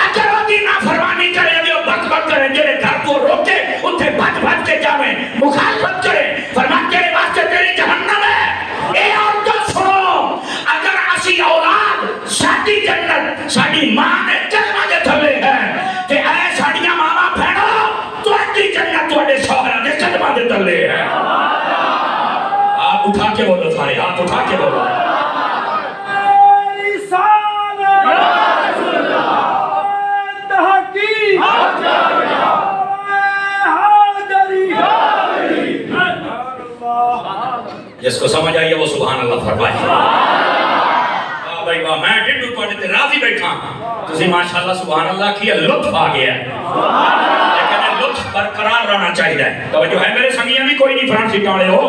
اگر وہ دی نافرمانی کریں وہ بک کریں جڑے گھر کو روکے اوتھے بھج کے جاویں مخالفت کریں فرمایا تیرے واسطے تیری جہنم ہے. اے اور تو سنو اگر اسی اولاد ساڈی جنت ساڈی ماں دے قدماں دے تھلے ہے تے اے ساڈیاں ماواں بہناں تہاڈی جنت تہاڈے شوہراں دے قدماں دے تھلے ہے. آپ اٹھا کے بولو سارے ہاتھ اٹھا کے بولو. جس کو سمجھ آئیے وہ سبحان اللہ فرمائے. واہ بھائی واہ میں ڈڈو تواڈے تے راضی بیٹھا. تسی ماشاءاللہ سبحان اللہ کی لطف آ گیا ہے. لیکن لطف برقرار رہنا چاہیے. توجہ ہے میرے سنگیاں بھی کوئی نہیں فرانسی ٹالے ہو.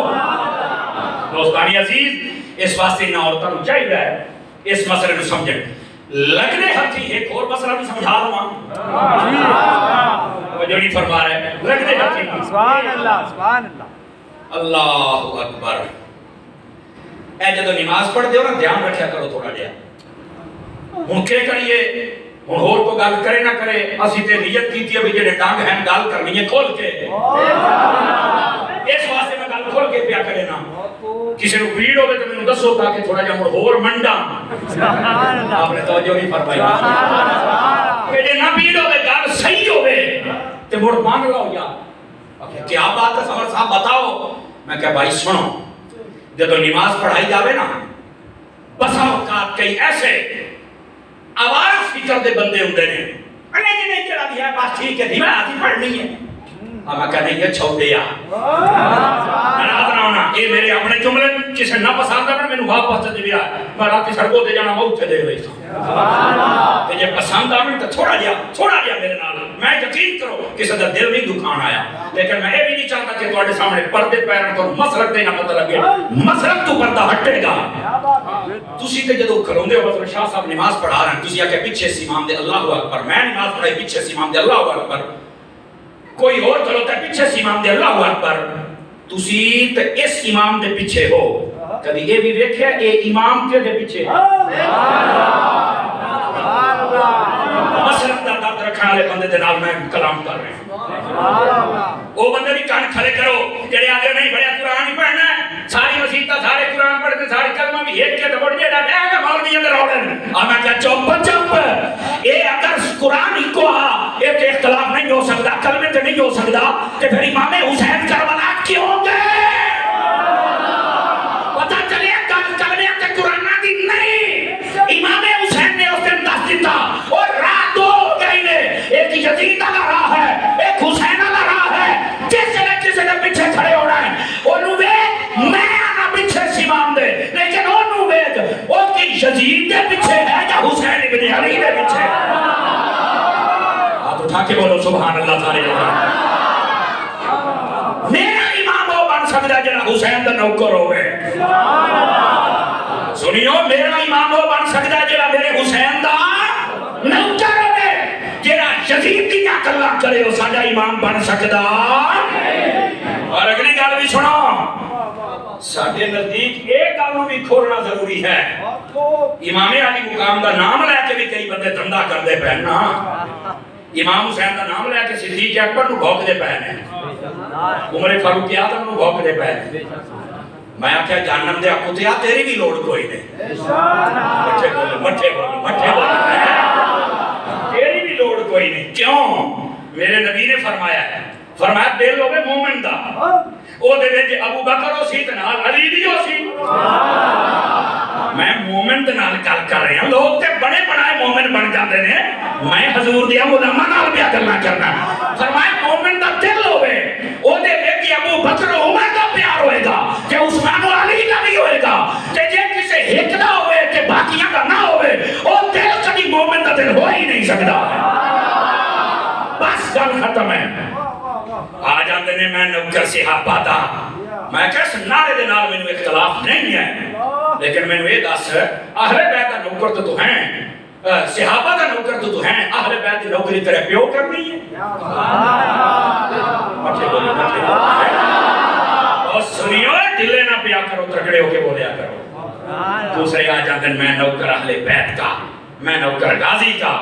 دوستانی عزیز اس واسطے نہ عورتوں چاہیے ہے اس مسئلے کو سمجھیں. لگنے ہتھی ایک اور مسئلہ بھی سمجھا لوں. وہ جو نہیں فرما رہے ہیں لگنے ہتھی. سبحان اللہ سبحان اللہ اللہ اکبر. اے جدو نماز پڑھ دیو نا دھیان رکھیا کرو تھوڑا جہا. ہن کے کریے ہن ہور کو گل کرے نہ کرے اسی تے نیت کیتی ہے بھی جڑے ڈانگ ہیں گل کرنی ہے کھول کے. اس واسطے میں گل کھول کے پیا کرے نا. کسی کو پیڑ ہوے تے مینوں دسو تاکہ تھوڑا جہا ہور منڈا. سبحان اللہ. آپ نے توجہ نہیں فرمائی. سبحان اللہ. کہ جے نہ پیڑ ہوے گل صحیح ہوے تے مڑ مان لو یا کیا بات ہے سمر صاحب بتاؤ. میں کہا بھائی سنو جب نماز پڑھائی جاوے نا بسا اوقات کئی ایسے آواز فکر دے بندے ہوندے نے. نہیں چلا دیا بس ٹھیک ہے نماز ہی پڑھنی ہے. میں کہہ نہیں ہے چھوٹے آ ناراض نہ ہونا یہ میرے اپنے جملے کسی نہ پسند آ میں واپس دے دیا میں رات سڑکوں تے جانا میں دے رہی تے جے پسند آ تو تھوڑا جہا میرے نال میں یقین کرو کسی کا دل نہیں دکھان آیا لیکن میں یہ بھی نہیں چاہتا کہ تواڈے سامنے پردے پیرن تو مسلک دے نہ پتہ لگے مسلک تو پردہ ہٹے گا تسی تے جدوں کھلوندے ہو مطلب شاہ صاحب نماز پڑھا رہے ہیں تسی آ کے پیچھے سے امام دے اللہ اکبر میں نماز پڑھائی پیچھے سے امام دے اللہ اکبر کوئی اور کھلوتا ہے پیچھے سے امام دے اللہ اکبر تسی تے اس امام دے پیچھے ہو کبھی یہ بھی دیکھیا اے امام کے دے پیچھے مسلک دا درد رکھنے والے بندے دے نال میں کلام کر رہے ہیں وہ بندے بھی کان کھلے کرو جڑے آگے نہیں بڑھیا قرآن ہی پڑھنا ہے ساری مسیحتہ سارے قرآن پڑھتے ساری کلمہ بھی ایک کے دبڑ جیڑا ہے مولوی اندر روڑن اور میں کہا چپ اے اگر قرآن ہی کو اے تے اختلاف نہیں ہو سکتا کلمے تے نہیں ہو سکتا تے پھر امام حسین کربلا کیوں گئے پتہ چلے کلمے تے قرآن دی نہیں امام حسین نے اس دن دس دیتا اور رات دو ہو گئی نے ایک یزید والا راہ ہے ایک حسین والا راہ ہے کسی نے پیچھے کھڑے ہونا ہے انہوں ویک میں آنا پیچھے امام دے لیکن انہوں ویک وہ کی یزید دے پیچھے ہے یا حسین ابن علی دے پیچھے ہاتھ اٹھا کے بولو سبحان اللہ تعالی میرا امام وہ بن سکتا ہے جنہا حسین دا نوکر ہوئے سنیو میرا امام وہ بن سکتا ہے جنہا میرے حسین دا نوکر ہوئے جنہا یزید کی کلام کرے وہ ساڑھا امام بن سکتا اور اگلی گال بھی سنو ساڑھے نزدیک ایک گالوں بھی کھولنا ضروری ہے امام علی مقام دا نام لے کے بھی کئی بندے دندہ کر دے پہننا امام حسین دا نام لے کے صدیق اکبر نو بھوک دے پہنے عمر فاروق اعظم نو بھوک دے پہنے میں آکھیا جہنم دے اکتیا تیری بھی لوڑ کوئی نہیں مٹھے بولو تیری بھی لوڑ کوئی نہیں کیوں میرے نبی نے فرمایا دل ہوئے مومن دا او دے دے ابو بکر ہو سی تنال علی بھی ہو سی میں مومن دنال کل کر رہے ہیں لوگ تے بڑے بڑائے مومن بن جاتے ہیں میں حضور دیا مدامہ نال بیا کرنا کرنا فرمائے مومن دا دل ہوئے او دے دے کہ ابو بکر عمر کا پیار ہوئے گا کہ عثمان و علی کا نہیں ہوئے گا کہ جے کسے ہکدا ہوئے کہ باقیاں کا نہ ہوئے او دل کبھی مومن دا دل ہو ہی نہیں سکتا بس گل ختم ہے آ جاندے نے میں نوکر صحابہ دا میں کہا نعرے دے نال میں اختلاف نہیں ہے لیکن میں نے یہ دس اہل بیت دا نوکر تو ہیں صحابہ دا نوکر تو ہیں اہل بیت دی نوکری تیرے پیو کرنی ہے مٹھے بولے اور سنیو دلے نہ پیا کرو تکڑے ہو کے بولیا کرو دوسرے آ جاندے میں نوکر اہل بیت کا میں نوکر غازی کا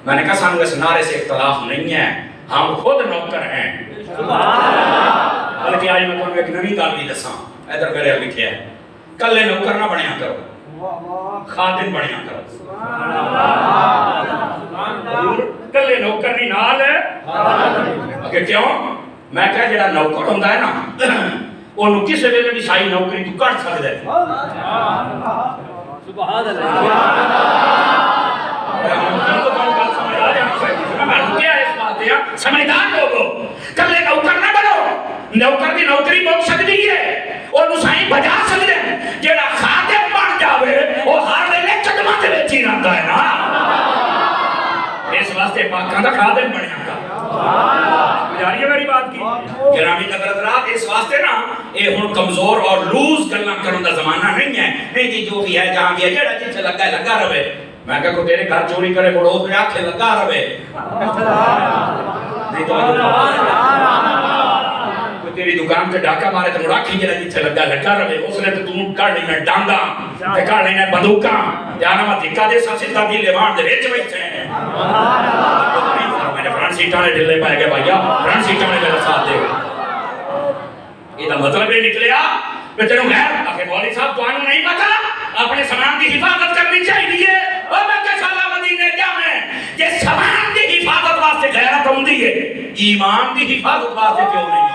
میں نے کہا سانو اس نعرے سے اختلاف نہیں ہے ہم خود نوکر ہیں بلکہ آج میں تمہیں ایک نوی گل بھی دساں ادھر میرے لکھیا ہے کلے نوکر نہ بنیا کرو خادم بنیا کرو کلے نوکر نہیں نال ہے کہ کیوں میں کہا جڑا نوکر ہوندا ہے نا انہوں کسی ویلے بھی سائی نوکری تو کٹ سکدا ہے سبحان اللہ سمجھدار لوگو کلے نوکر نہ بنو نوکر دی نوکری مک سکتی ہے اور نسائیں بجا سکتے ہیں جیڑا خادم بن جاوے وہ ہر ویلے قدماں تے وچ ہی رہندا ہے نا اس واسطے پاکاں دا خادم بنیا گا جاری ہے میری بات کی گرامی قدر حضرات اس واسطے نا اے ہن کمزور اور لوز گلاں کرن دا زمانہ نہیں ہے نہیں جی جو بھی ہے جہاں بھی ہے جیڑا جتھے لگا ہے لگا رہے میں کہا کو تیرے گھر چوری کرے پڑوس میں آنکھیں لگا رہے نہیں تو کوئی تیری دکان سے ڈاکہ مارے تو مڑاکی جلے جتھے لگا رہے اس نے تو تم کر لینا ڈانگا تے کر لینا بندوکاں جانا میں دھکا دے سا سدھا دی لیوان دے وچ بیٹھے ہیں میں نے فرنٹ سیٹاں نے ڈلے پائے گئے بھائیا فرنٹ سیٹاں نے میرا ساتھ دے یہ مطلب یہ نکلیا کہ تیروں غیر آخر مولوی صاحب تو آنو نہیں پتا اپنے سامان کی حفاظت کرنی چاہیے اور میں کہ شاء اللہ مدینے کیا میں یہ سامان کی حفاظت واسطے غیرت ہوندی ہے ایمان کی حفاظت واسطے کیوں نہیں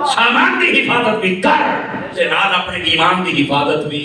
سامان کی حفاظت بھی کر سے نال اپنے ایمان کی حفاظت بھی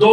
2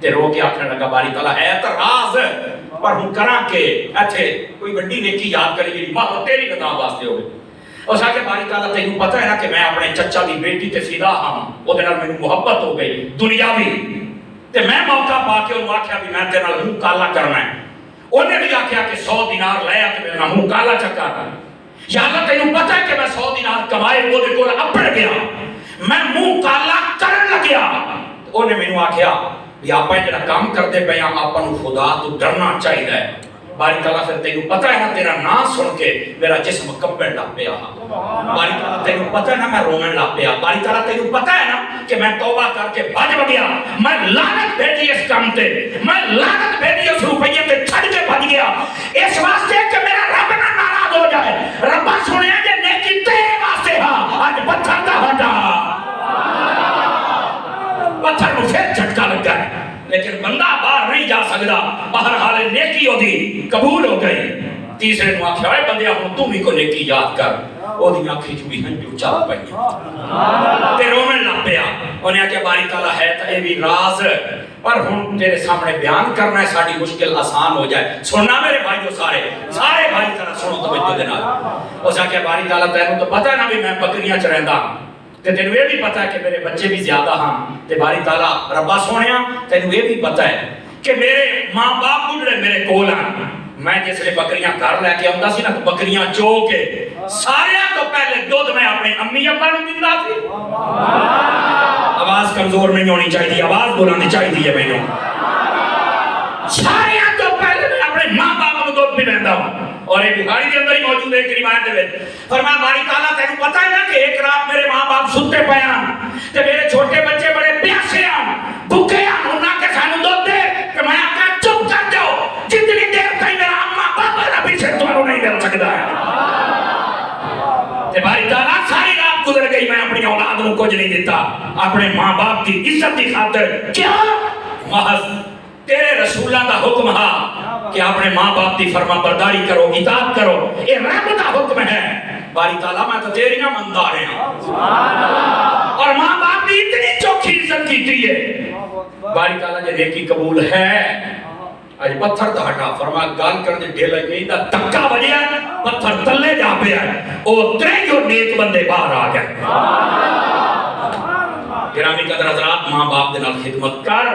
تے رو کے آخر لگا باری تعالیٰ ہے تو راز پر ہوں کرا کے ایتھے کوئی بڑی نیکی یاد کری جی ماں تیری کتاب واسطے ہوگی اس آ کے باری تعالیٰ تینوں پتہ ہے نا کہ میں اپنے چچا دی بیٹی تے فدا ہاں وہ دے نال مینوں محبت ہو گئی دنیاوی تے میں موقع پا کے انہوں آکھیا بھی میں تیرے نال منہ کالا کرنا ہے انہیں بھی آکھیا کہ 100 دینار لے آ کے میرے نال منہ کالا چکا یا اللہ تینوں پتہ ہے کہ میں 100 دینار کمائے وہ دے کول اپڑ گیا میں منہ کالا کرن لگیا انہیں مینوں آکھیا بھی آپ جڑا کام کرتے پے ہیں آپ کو خدا تو ڈرنا چاہیے باری تعالیٰ پھر تینوں پتہ ہے نا تیرا نام سن کے میرا جسم کمبن لگ پیا باری تعالیٰ تینوں پتہ ہے نا میں رومن لگ پیا باری تعالیٰ تینوں پتہ ہے نا کہ میں توبہ کر کے بھج گیا میں لعنت بھیجی اس کام تے میں لعنت بھیجی اس روپیے تے چھڑ کے بھج گیا اس واسطے کہ میرا رب نہ ناراض ہو جائے رب سنیا کہ نیکی تیرے واسطے ہاں آج پتھر دا ہٹا پتھر کو پھر جھٹکا لگ گیا لیکن بندہ باہر نہیں جا سکتا بہرحال نیکی ہوتی قبول ہو گئی تیسرے نو آکھیا اے بندیا ہن تو بھی کو نیکی یاد کر او دی اکھی چ بھی ہنجو چل پئی تے رومن لگ پیا انہیں آکھیا باری تعالیٰ ہے تے اے بھی راز پر ہن تیرے سامنے بیان کرنا ہے ساڈی مشکل آسان ہو جائے سننا میرے بھائیو سارے بھائی ذرا سنو توجہ دے نال اس آکھیا باری تعالیٰ تینوں تو پتہ ہے نا بھی میں بکریاں چ رہندا تے تینوں یہ بھی پتہ ہے کہ میرے بچے بھی زیادہ ہاں تے باری تعالیٰ ربا سونیا تینوں یہ بھی پتہ ہے کہ میرے ماں باپ بڑھڑے میرے کول ہیں میں جس لئے بکریاں گھر لے کے آتا سی نا تو بکریاں چو کے سارے تو پہلے دودھ میں اپنے امی ابا نوں دیندا سی آواز کمزور نہیں ہونی چاہیے آواز بلند چاہیے مینوں سارے تو پہلے میں اپنے ماں باپ نوں دودھ پلاوندا ہوں اور ایک بخاری کے اندر ہی موجود ہے ایک روایت دے فرمایا باری تعالیٰ تینوں پتہ ہے نا کہ ایک رات میرے ماں باپ ستے پے ہیں تے میرے چھوٹے بچے بڑے پیاسے ہیں بھوکے ہیں انہاں کے سانوں دودھ دے کہ میں آکھیا چپ کر جاؤ جتنی دیر تک میرا اماں باپ میرا پیچھے تمہاروں نہیں مل سکتا ہے تے باری تعالیٰ ساری رات گزر گئی میں اپنی اولاد کو کچھ نہیں دیتا اپنے ماں باپ کی عزت کی خاطر کیا محض تیرے رسولہ دا حکم ہاں کہ اپنے ماں باپ دی فرما برداری کرو اطاعت کرو یہ رب دا حکم ہے باری تعالیٰ میں تو تیری نہ مندار ہیں اور ماں باپ دی اتنی چوکھی عزت کی ہے باری تعالیٰ جے نیکی قبول ہے آج پتھر دا ہٹا فرما گال کرنے ڈھیلا گئی دا تکا بجیا پتھر تلے جا پہ آئے او ترے جو نیک بندے باہر آ گئے گرامی قدر حضرات ماں باپ دے نال خدمت کر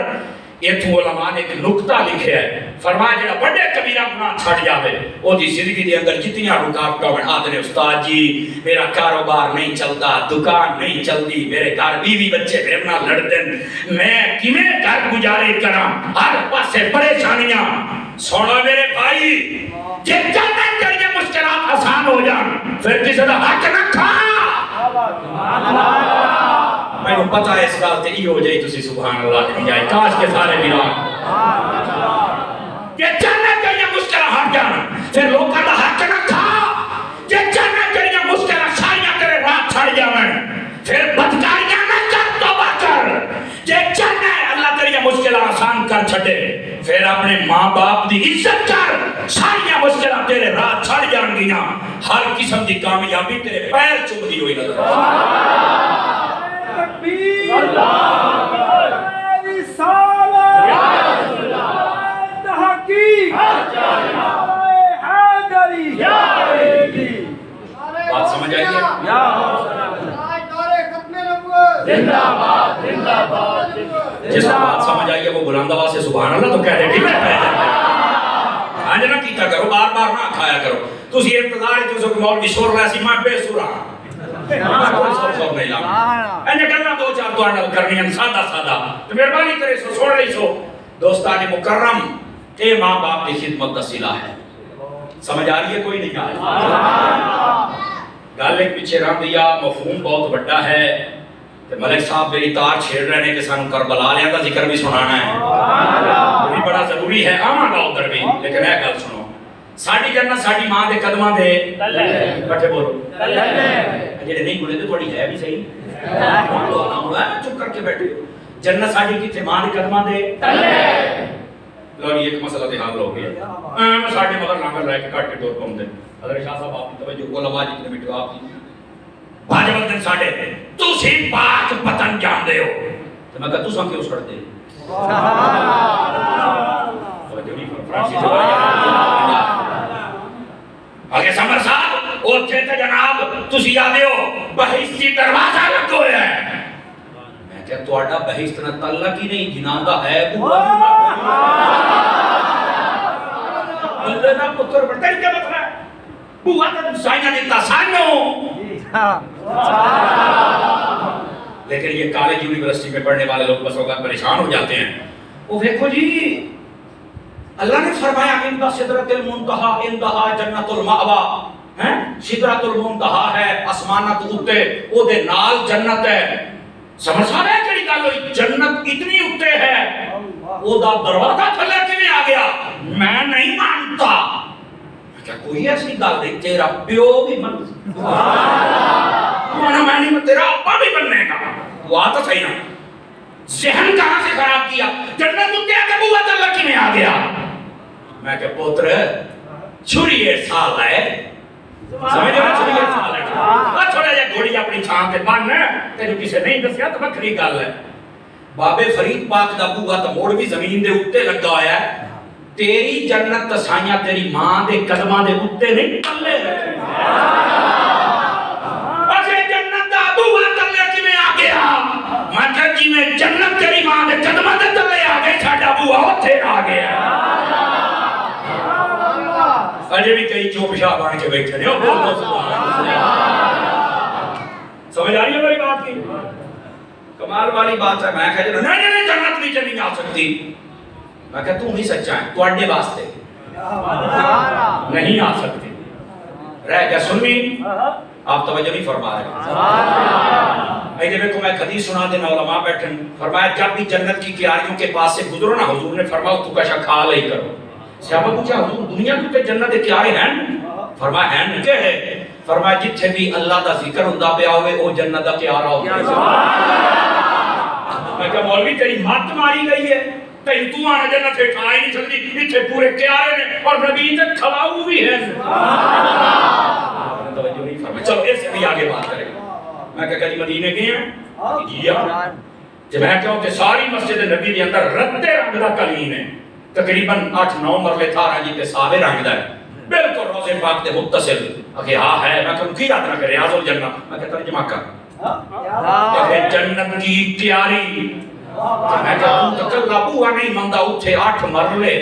یہ تو علماء نے ایک نکتہ لکھے ہے فرمایا جڑا بڑے کبیرہ گناہ چھڑ جاوے او دی زندگی دے اندر جتنی رکاوٹاں ہیں آدھے استاد جی میرا کاروبار نہیں چلتا دکان نہیں چلتی میرے گھر بیوی بچے میرے نال لڑتے میں کیویں گھر گزارے کراں ہر پاسے پریشانیاں سنو میرے بھائی جے جنت کے لیے مشکلات آسان ہو جان پھر کسی دا حق نہ کھا میں نے پتہ ہے اس بات تے ای ہو جائے تسی سبحان اللہ کی جائے کاش کے سارے میران کہ جنت کے لیے مشکل ہٹ جانا پھر لوگوں کا حق نہ کھا کہ جنت کے لیے مشکل ساریاں کرے رات چھڑ جاویں پھر بدکاریاں نہ کر توبہ کر کہ جنت اللہ تیری مشکل آسان کر چھٹے پھر اپنے ماں باپ دی عزت کر ساریاں مشکل تیرے رات چھڑ جان گیاں ہر قسم دی کامیابی تیرے پیر چومدی ہوئی نظر بات سمجھ آئی ہے جس کو بات سمجھ آئی ہے وہ بلند آواز سے سبحان اللہ تو کہہ دے ٹھیک ہے آج نہ کیتا کرو بار بار نہ کھایا کرو تو یہ انتظار ہے جو مولوی سور رہا سی میں بے سورا کوئی سور نہیں لاؤں اینے گلنا دو چار تو آنال کرنی ہیں سادہ تو مہربانی کرے سو سوڑ رہی سو دوستان مکرم اے ماں باپ کی خدمت دا صلہ ہے سمجھ آ رہی ہے کوئی نہیں آئی گالے پیچھے رہا دیا مفہوم بہت بڑا ہے ملک صاحب میری تار چھیڑ رہے ہیں کہ سانو کربلا لیا کا ذکر بھی سنانا ہے یہ بھی بڑا ضروری ہے آماں گا ادھر بھی لیکن ہے گل سنو ساڑی جنت ساڑی ماں دے قدمہ دے کٹھے بولو جیڑے نہیں بولے تو تھوڑی ہے بھی صحیح چپ کر کے بیٹھے جنت ساڑی کی تھے ماں دے قدمہ دے لوگ ایک مسئلہ دے حال ہو گیا ساڑی مگر ناکر رہ کے کٹ کے دور پہنچ دے حضرت شاہ صاحب آپ کی توجہ علماء جتنے بیٹھو آپ کی باجہ وقت ساڑے تو سی پاک پتن جان دے ہو تو میں کہا تو ساں کیوں سڑ دے آگے سمر صاحب اوتھے تے جناب تسی آدے ہو بہشتی دروازہ لگو ہے. میں کہا تواڈا بہشت نہ تعلق ہی نہیں جنان دا ہے اللہ دا پتر بڑا کیا مطلب ہے بوا تے سائیاں دیتا سانو. لیکن یہ کالج یونیورسٹی میں پڑھنے والے لوگ بس اوقات پریشان ہو جاتے ہیں. وہ دیکھو جی اللہ نے فرمایا اندہ سدرۃ المنتہا اندہا جنت المأوا. سدرۃ المنتہا ہے آسمانات اُتے او دے نال جنت ہے. سمجھ سا رہے کیڑی گل ہوئی جنت اتنی اُتے ہے او دا دروازہ تھلے کیویں آ گیا میں نہیں مانتا. کیا کوئی ایسی گل نہیں تیرا پیو بھی من میں نہیں تیرا ابا بھی بننے گا وہ آتا صحیح نا. ذہن کہاں سے خراب کیا جنت اُتے ہے کہ بوا تھلے کیویں آ گیا. میں کہ پوتر چھری سال ہے سمجھ رہا چھری سال ہے تھوڑا جا گھوڑی اپنی چھان تے بن تینوں کسے نہیں دسیا تو وکھری گل ہے. بابے فرید پاک دا بوا تا موڑ بھی زمین دے اوتے لگا ہویا ہے. تیری جنت تسائیاں تیری ماں دے قدماں دے اوتے نہیں تلے رکھے. اچھے جنت دا بوا تلے کیویں آ گیا میں کہ جویں جنت تیری ماں دے قدماں دے تلے آ گئی ساڈا بوا اوتھے آ گیا. اجے بھی کئی چوپ شاہ بن کے بیٹھے ہیں سمجھ آ رہی ہے میری بات کی کمال والی بات ہے. میں کہا نہیں جنت نیچے نہیں آ سکتی. میں کہا تم ہی سچا ہے تواڈے واسطے نہیں آ سکتی. رہ گیا سنی آپ توجہ نہیں فرما رہے. ایدے میں کو میں حدیث سنا دینا علماء بیٹھے فرمایا جب بھی جنت کی کیاریوں کے پاس سے گزرو نا حضور نے فرمایا تو کشا کھا لے کرو. صحابہ پوچھا حضور دنیا کی تے جنت کے آرے ہیں فرمایا ہیں کہ ہے فرمایا جتھے بھی اللہ دا ذکر ہوندا پیا ہوئے او جنت دا پیارا ہوگا. میں کہا مولوی تیری مات ماری گئی ہے تیری تو آنا جنت سے کھائے نہیں سکتی اتھے پورے پیارے نے اور نبی تے کھلاؤ بھی ہے. توجہ نہیں فرمایا چلو اس سے بھی آگے بات کریں. میں کہا کہیں مدینے گئے ہیں جی جب میں کہوں کہ ساری مسجد نبی دے اندر رتے رنگ دا قالین ہے تقریباً 8-9 مرلے تھا رنگی تے ساوے رنگ دا ہے بالکل روزے پاک دے متصل. کہ ہاں ہے میں کہوں کی یاد نہ کرے ریاض الجنہ. میں کہتا ترجمہ کر کہ جنت کی تیاری. میں کہتا ہوں تکلہ بوا نہیں مندہ اتھے 8 مرلے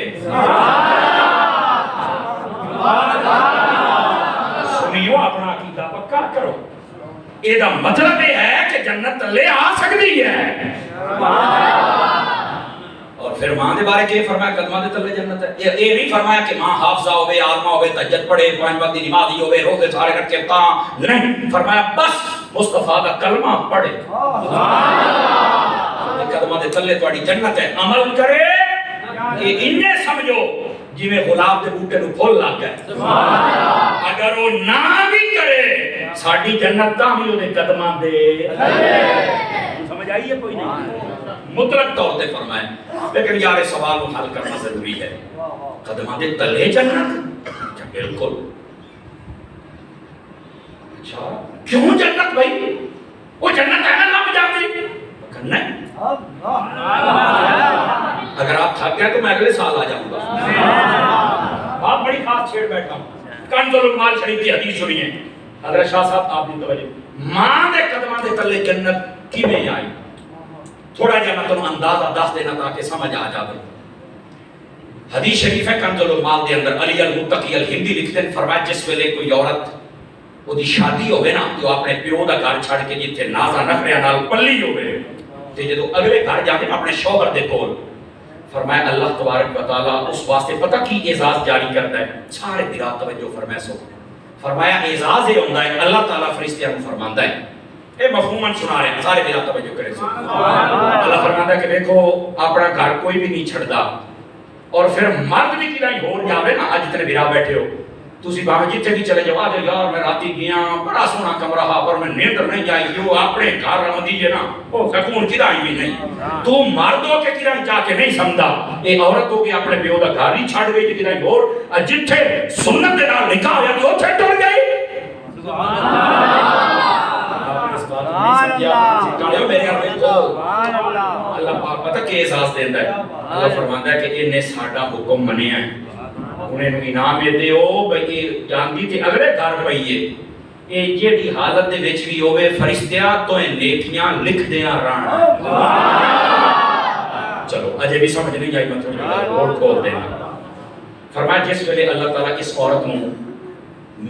سنیو اپنا عقیدہ پکا کرو. یہ دا مطلب یہ ہے کہ جنت لے آ سکتی ہے. اور پھر ماں دے بارے کے فرمایا قدمہ دے تلے جنت ہے. یہ نہیں فرمایا کہ ماں حافظہ ہوئے عالمہ ہوئے تہجد پڑھے 5 وقت دی نمازی ہوئے روزے سارے رکھے تا نہیں فرمایا بس مصطفیٰ دا کلمہ پڑھے قدمہ دے تلے تواڈی جنت ہے. عمل کرے یہ انہیں سمجھو جی میں غلاب دے بوٹے نو پھول لگ گئے. اگر وہ نہ بھی کرے ساڈی جنت تاں بھی وہ قدماں دے سمجھ آئی ہے کوئی نہیں مطلق طور تے فرمائے. لیکن یار سوال کو حل کرنا ضروری ہے. قدماں دے تلے جنت بالکل اچھا کیوں جنت بھائی وہ جنت ہے نا لب جاتی نہیں. اگر آپ تھک گئے تو میں اگلے سال آ جاؤں گا. آپ بڑی خاص چھیڑ بیٹھا ہوں. کنز المال شریف کی حدیث سنیے حضرت شاہ صاحب آپ بھی توجہ. ماں دے قدماں دے تلے جنت کیویں آئی تھوڑا جا میں تمہیں اندازہ دس دینا تاکہ سمجھ آ جائے. حدیث شریف ہے کنز المال دے اندر علی المتقی الہندی لکھتے ہیں فرمایا جس ویلے کوئی عورت وہ دی شادی ہوئے نا جو اپنے پیو دا گھر چھڑ کے جتھے نازا نخریاں نال پلی ہوئے تے جدو اگلے گھر جاتے اپنے شوہر دے کول فرمایا اللہ تبارک و تعالیٰ اس واسطے پتہ کی اعزاز جاری کرتا ہے. سارے برات توجہ فرمائے سو فرمایا اعزاز یہ ہوندہ ہے اللہ تعالیٰ فرشتیاں کو فرماندہ ہے. اے مفہوماً سنا رہے ہیں سارے برات توجہ کرے سو. اللہ فرماندہ ہے کہ دیکھو اپنا گھر کوئی بھی نہیں چھڑدا اور پھر مرد بھی کی نہیں ہو جاوے نا آج اتنے برا بیٹھے ہو تسی باہر جتنے بھی چلے جاؤ آجے یار میں راتی گیا بڑا سونا کمرہ پر میں نیندر نہیں جائی جو اپنے گھر رہا دیجئے نا وہ سکون کرائی بھی نہیں. تو مردوں کے کرائی جا کے نہیں سمدھا ایک عورت ہو کے اپنے بیو دا گھر ہی چھاڑ گئی جو کرائی اور جتنے سنت دے نال نکاح یا تو چھے ٹر گئی. اللہ اللہ پاک پتہ کہ احساس دیندا ہے، اللہ فرماندا ہے کہ انہیں ساڈا حکم منیا ہے، انہیں انعام دے او بھئی جاندی تے اگلے گھر پئیے اے جیڑی حالت دے وچ وی ہوے فرشتیاں تو نیکیاں لکھ دیاں رہن۔ چلو اجے بھی سمجھ نہیں آئی مطلب اور کھول دینا۔ فرمایا جس ویلے اللہ تعالیٰ اس عورت نو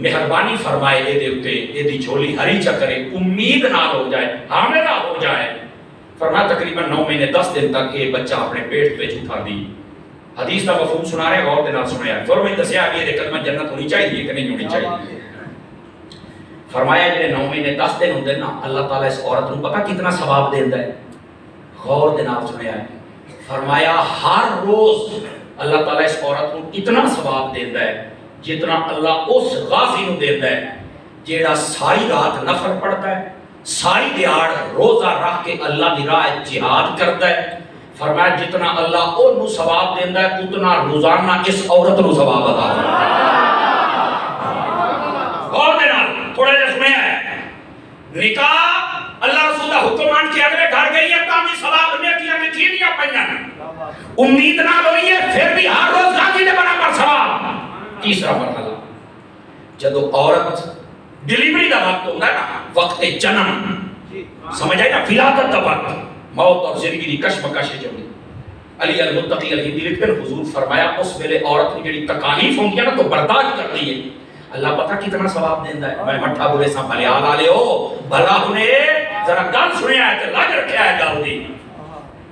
مہربانی فرمائے اے دے اتے اے دی جھولی ہری چکرے امید نہ ہو جائے حاملہ ہو جائے، فرمایا تقریباً 9 مہینے 10 دن تک یہ بچہ اپنے پیٹ پہ اٹھا دی۔ حدیث کا مفہوم سنا رہے غور دے نال سنیا ہے، فرمایا دسیا کہ یہ کلمہ جنت ہونی چاہیے کہ نہیں ہونی چاہیے۔ فرمایا جڑے 9 مہینے 10 دن ہوندے نا اللہ تعالیٰ اس عورت نو پتہ کتنا ثواب دیندا ہے، غور دے نال سنیا ہے۔ فرمایا ہر روز اللہ تعالیٰ اس عورت کو اتنا ثواب دیتا ہے جتنا اللہ اس غازی نو دیتا ہے جیڑا ساری رات نفل پڑھتا ہے، ساری دیہاڑ روزہ رکھ کے اللہ دی راہ جہاد کرتا ہے۔ فرمایا جتنا اللہ او نو ثواب دیتا ہے اتنا روزانہ اس عورت نو ثواب عطا کرتا ہے۔ اور دے نال تھوڑا جا سنیا ہے، نکاح اللہ رسول دا حکم مان کے اگلے گھر گئی ہے کامی ثواب نیکیاں میں چینیاں پئیاں، امید نہ ہوئی ہے پھر بھی ہر روز غازی دے برابر ثواب۔ تیسرا مرحلہ جدو عورت ڈیلیوری دا وقت ہوتا ہے نا، وقت جنم سمجھ آئی نا، ولادت دا وقت، موت اور زندگی دی کشمکش جو علی المتقی الہندی لکھتے ہیں حضور فرمایا اس ویلے عورت کی جڑی تکالیف ہوندی ہے نا تو برداشت کرتی ہے، اللہ پتہ کتنا ثواب دیندا ہے۔ میں مٹھا بولے سا بھلے آ لے ہو بھلا ہونے ذرا گل سنیا ہے تے لگ رکھیا ہے گل دی۔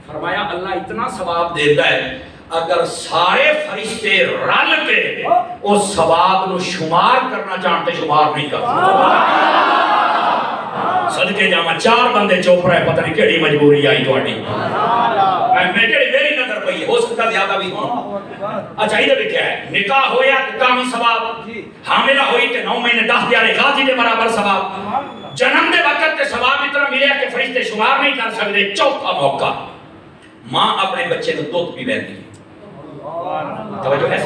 فرمایا اللہ اتنا ثواب دیتا ہے اگر سارے فرشتے رل کے اس ثواب نو شمار کرنا چاہتے شمار نہیں کر صدقے جاواں 4 بندے چوپ رہے پتہ نہیں کیڑی مجبوری آئی تواڈی، میں جڑی میری نظر پئی ہو سکتا زیادہ بھی ہو۔ اچھا یہ لکھا ہے نکاح ہویا کامی ثواب، حاملہ ہوئی تے 9 مہینے 10 دیہاڑے غازی دے برابر ثواب، جنم دے وقت تے ثواب اتنا ملیا کہ فرشتے شمار نہیں کر سکتے۔ چوتھا موقع ماں اپنے بچے کو دودھ پی لیندی ہے، توجہ ہے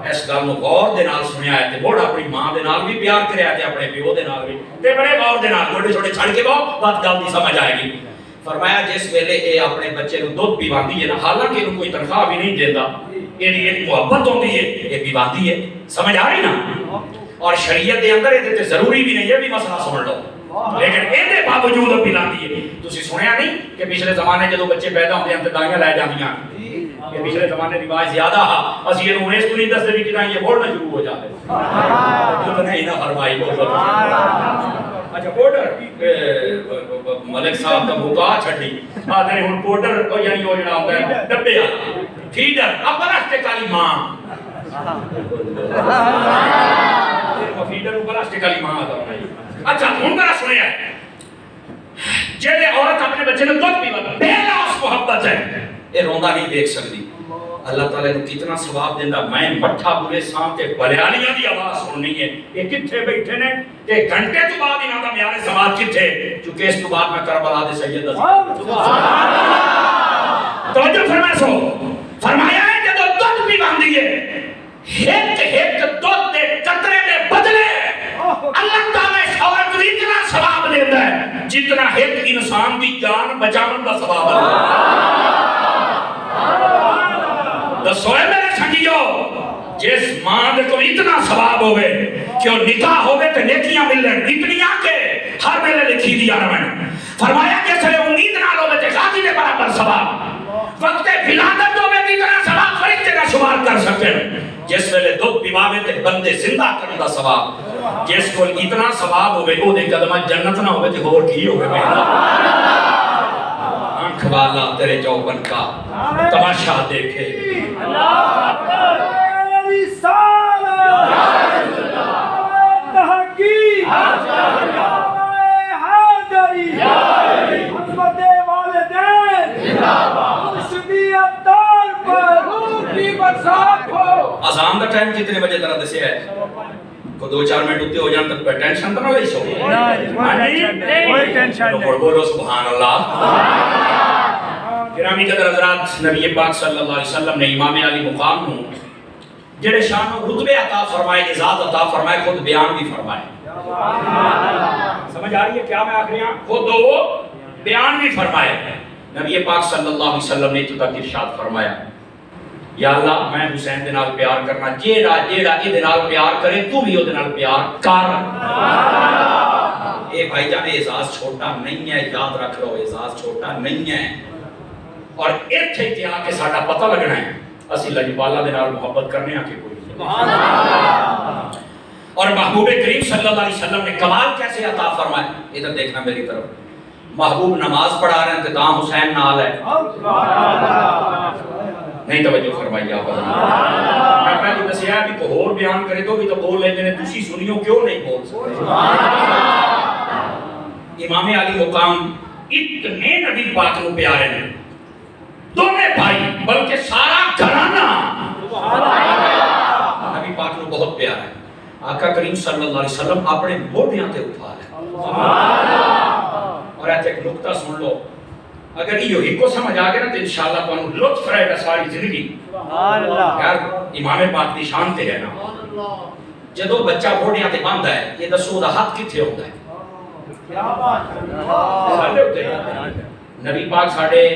اس گل نو غور دے نال سنیا ہے تے موڑ اپنی ماں دے نال بھی پیار کریا تے اپنے پیو دے نال بھی تے بڑے غور دے نال چھوٹے چھوٹے چھڑ کے بہت بات گل دی سمجھ آئے گی۔ فرمایا جس ویلے اے اپنے بچے کو دودھ پیواندی ہے نا، حالانکہ انہوں کوئی تنخواہ بھی نہیں دیندا، یہ محبت ہوندی ہے، یہ پیواندی ہے، سمجھ آ رہی نا؟ اور شریعت دے اندر یہ تے ضروری بھی نہیں ہے بھی مسئلہ سمجھ لو، لیکن اے دے باوجود پیلاندی ہے۔ تسی سنیا نہیں کہ پچھلے زمانے جدوں بچے پیدا ہوندے ہیں تے دائیاں لے جاندیاں، یہ پچھلے زمانے رواج زیادہ ہا، اسی یہ اس کو نہیں دستے بھی کہ یہ بولنا شروع ہو جاتے جو تو نہیں نہ فرمائی بول۔ اچھا پوڈر ملک صاحب کا مکا چھڑی آدھے ہن پوڈر یعنی وہ جڑا ہوتا ہے ڈبے آ فیڈر اب براشتے کالی ماں فیڈر براشتے کالی ماں آتا ہے۔ اچھا ہن کرا سنیا ہے جیلے عورت اپنے بچے نے دودھ پیوا پہلا اس محبت ہے، یہ روندا نہیں دیکھ سکتی۔ اللہ تعالیٰ نے کتنا ثواب دیندا، میں مٹھا بولے سام تے بلیالیاں دی آواز سننی ہے، یہ کتھے بیٹھے نے تے گھنٹے تو بعد انہاں دا میارے سماعت کتھے، چونکہ اس تو بعد میں کربلا دے سید توجہ فرمائے سو فرمایا ہے کہ دودھ پیواندی ہے، ایک ایک دودھ دے قطرے دے بدلے اللہ تعالیٰ اس عورت کو اتنا ثواب دیتا ہے جتنا ایک انسان دی جان بچاون دا ثواب ہے۔ دسوئے میرے سنگیو جس ماں دے کو اتنا ثواب ہوئے کہ وہ نکاح ہوئے تے نیکیاں مل رہے اتنی آکے ہر میلے لکھی دیا رہے۔ فرمایا کہ سلے امید نہ لو بیتے غازی دے برابر ثواب، وقت ولادت ہوئے اتنا ثواب فرشتے کا شمار کر سکتے، جس ویلے دودھ پیواوے تے بندے زندہ کرنے کا ثواب، جس کو اتنا ثواب ہوئے او دے قدمہ جنت نہ ہوئے تے اور کی ہوئے آنکھ والا تیرے چوبن کا تماشا دیکھے۔ اذان کا ٹائم کتنے بجے طرح دسے ہے؟ کو 2-4 منٹ اتے ہو جان تک ٹینشن تو نہ لئی سو کوئی ٹینشن نہیں، بولو سبحان اللہ۔ گرامی قدر حضرات، نبی پاک صلی اللہ علیہ وسلم نے امام علی مقام ہوں جڑے شان و رتبے عطا فرمائے، اعزاز عطا فرمائے، خود بیان بھی فرمائے۔ سمجھ آ رہی ہے کیا میں آخری ہوں؟ خود وہ بیان بھی فرمائے۔ نبی پاک صلی اللہ علیہ وسلم نے تو تک ارشاد فرمایا یا اللہ میں حسین دے نال پیار کرنا جیڑا یہ دے نال پیار کرے تو بھی وہ دے نال پیار کر. اے بھائی جان اعزاز چھوٹا نہیں ہے, یاد رکھ لو اعزاز چھوٹا نہیں ہے. اور ایتھے تے آ کے ساڈا پتہ لگنا ہے اسی لجپالا دے نال محبت کرنے آ کے کوئی سبحان اللہ. اور محبوب کریم صلی اللہ علیہ وسلم نے کمال کیسے عطا فرمایا, ادھر دیکھنا میری طرف. محبوب نماز پڑھا رہے ہیں تو تاں حسین نال ہے. نہیں توجہ فرمائی آپ. میں پہلے دسیا بھی کوئی اور بیان کرے تو بھی تو بول لیتے ہیں, تسی سنیو کیوں نہیں بول سکتے. امام علی مقام اتنے نبی پاک کو پیارے ہیں, دونوں بھائی بلکہ سارا گھرانہ نبی پاک کو بہت پیارا ہے. آقا کریم صلی اللہ علیہ وسلم اپنے موڈیاں تے اٹھا لے. اور ایسے ایک نکتہ سن لو, اگر یہ ہی کو سمجھ آگے نا تو انشاءاللہ تو انہوں لطف رہے گا ساری زندگی. یار امام پاک دی شان تے ہے نا, جدو بچہ موڈیاں تے باندھا ہے یہ دسو دا ہاتھ کتھے ہوتا ہے. نبی پاک ساڑھے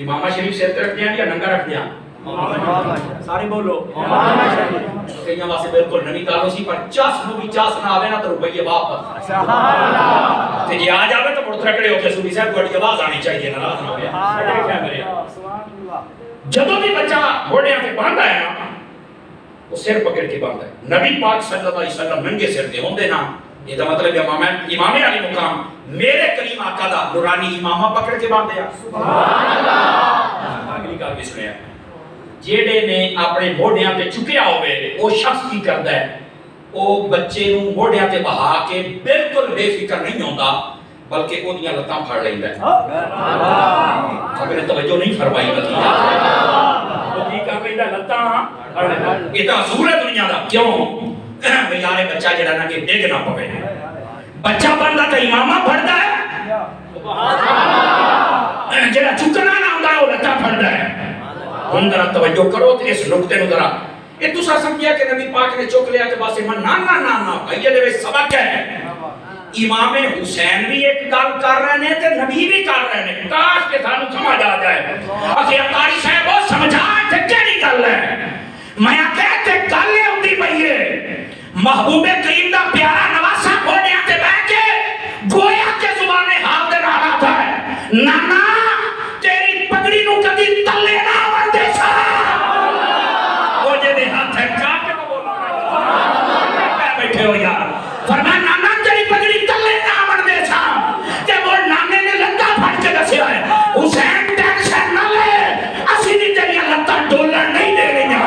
امامہ شریف سے رکھ دیا یا ننگا رکھ دیا سارے بولو کہیں واسے بالکل نبی کالو سی, پر چاس نو بھی چاس نہ آوے نا تو روپیے واپس تے جی آج آوے تو مڑ ترکڑے ہو کے سوری صاحب کوئی آواز آنی چاہیے ناراض نہ ہوئے. جدو بھی بچہ گھوڑیاں پہ باندھا ہے نا وہ سر پکڑ کے باندھا ہے. نبی پاک صلی اللہ علیہ وسلم ننگے سر دے ہوندے نا, یہ تو مطلب امام علی مقام میرے کریم آقا دا نورانی امامہ پکڑ کے باندھے ہیں. سبحان اللہ. اگلی گل بھی سنیا, جیڑے نے اپنے موڈیاں تے چکیا ہوئے وہ شخص کی کردا ہے, وہ بچے نو موڈیاں تے بہا کے بالکل بے فکر نہیں ہوندا بلکہ وہ دیاں لتاں پھڑ لیندا ہے. سبحان اللہ. اگر توجہ نہیں فرمائی بتیا وہ کی کر لیندا لتاں پھڑ لیندا. یہ تو حضور ہے دنیا دا. کیوں بیارے بچہ جڑا نا کہ ڈگ نہ پوے, بچہ بندہ تو امامہ پھڑدا ہے, جڑا چکنا نہ ہوندا ہے وہ لتاں پھڑدا ہے. ہن ذرا توجہ کرو تے اس نقطے نو ذرا, یہ تسا سمجھیا کہ نبی پاک نے چک لیا کہ بس من نا بھائی دے وچ سبق ہے. امام حسین بھی ایک گل کر رہے ہیں تے نبی بھی کر رہے ہیں. کاش کہ سانو سمجھ آ جائے. اسی قاری صاحب وہ سمجھا تے کیڑی گل ہے. میں کہتے گل یہ ہوندی پئی ہے محبوب کریم دا پیارا نواسا گھوڑیاں تے بیٹھ کے گویا کے زبان حال دے نال آتا ہے نانا تیری پگڑی نو کدی تلے نہ آون دے سا. وہ جے دے ہاتھ ہے چاہ کے بولنا بیٹھے ہو یار. فرمایا نانا تیری پگڑی تلے نہ آون دے سا. تے وہ نانے نے لتاں پھڑ کے دسیا ہے حسین ٹینشن نہ لے اسی دی تیری لتاں ڈولن نہیں دے رہی ہیں.